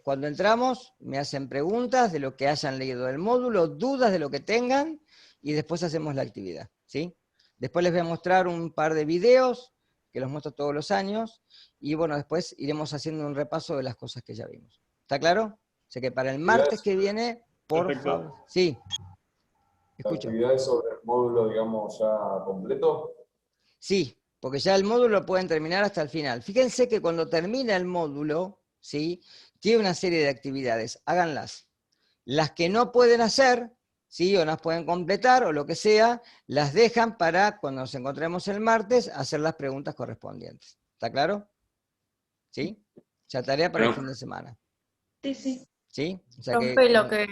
cuando entramos, me hacen preguntas de lo que hayan leído del módulo, dudas de lo que tengan, y después hacemos la actividad, ¿sí? Después les voy a mostrar un par de videos, que los muestro todos los años, y bueno, después iremos haciendo un repaso de las cosas que ya vimos. ¿Está claro? O sea que para el martes que viene, por Perfecto. favor. Sí. ¿La Escucho. actividad es sobre el módulo, digamos, ya completo? Sí, porque ya el módulo lo pueden terminar hasta el final. Fíjense que cuando termina el módulo, ¿sí? Tiene una serie de actividades, háganlas. Las que no pueden hacer, ¿sí? O no las pueden completar, o lo que sea, las dejan para cuando nos encontremos el martes, hacer las preguntas correspondientes. ¿Está claro? ¿Sí? Ya tarea para el fin de semana. Sí, sí. ¿Sí? O sea que, Profe,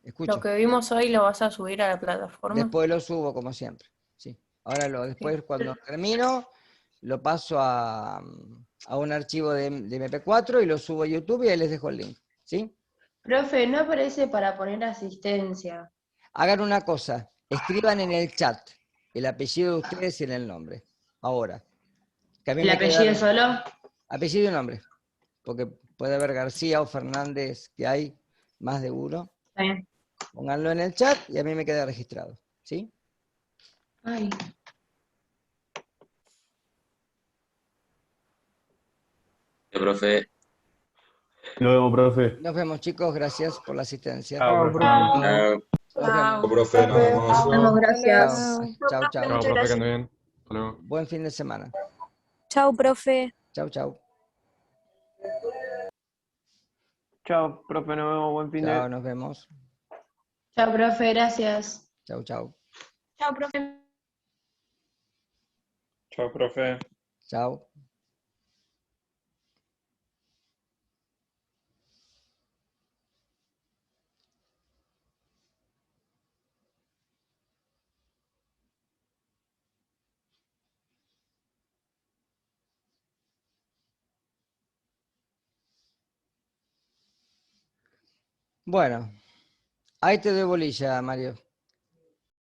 escucho. lo que vimos hoy lo vas a subir a la plataforma. Después lo subo como siempre. Sí. Ahora después cuando termino, lo paso a un archivo de MP4 y lo subo a YouTube y ahí les dejo el link. ¿Sí? Profe, no aparece para poner asistencia. Hagan una cosa, escriban en el chat el apellido de ustedes y el nombre. Ahora. Que a mí ¿El me apellido quedaron- solo? Apellido y nombre. Porque puede haber García o Fernández, que hay más de uno. Está bien. Pónganlo en el chat y a mí me queda registrado. ¿Sí? Ay. Profe. Luego, profe. Nos vemos, chicos. Gracias por la asistencia. Chao, profe. Chao. Nos vemos. Profe, nos vemos. Nos vemos, gracias. Chao, chao. Chao, Muchas profe, que gracias. ande bien. Hasta luego. Buen fin de semana. Chao, profe. Chau, chau. Chao, profe, nos vemos. Buen fin Chao, de... nos vemos. Chao, profe, gracias. Chau, chau. Chao, profe. Chao, profe. Chao. Bueno, ahí te doy bolilla, Mario.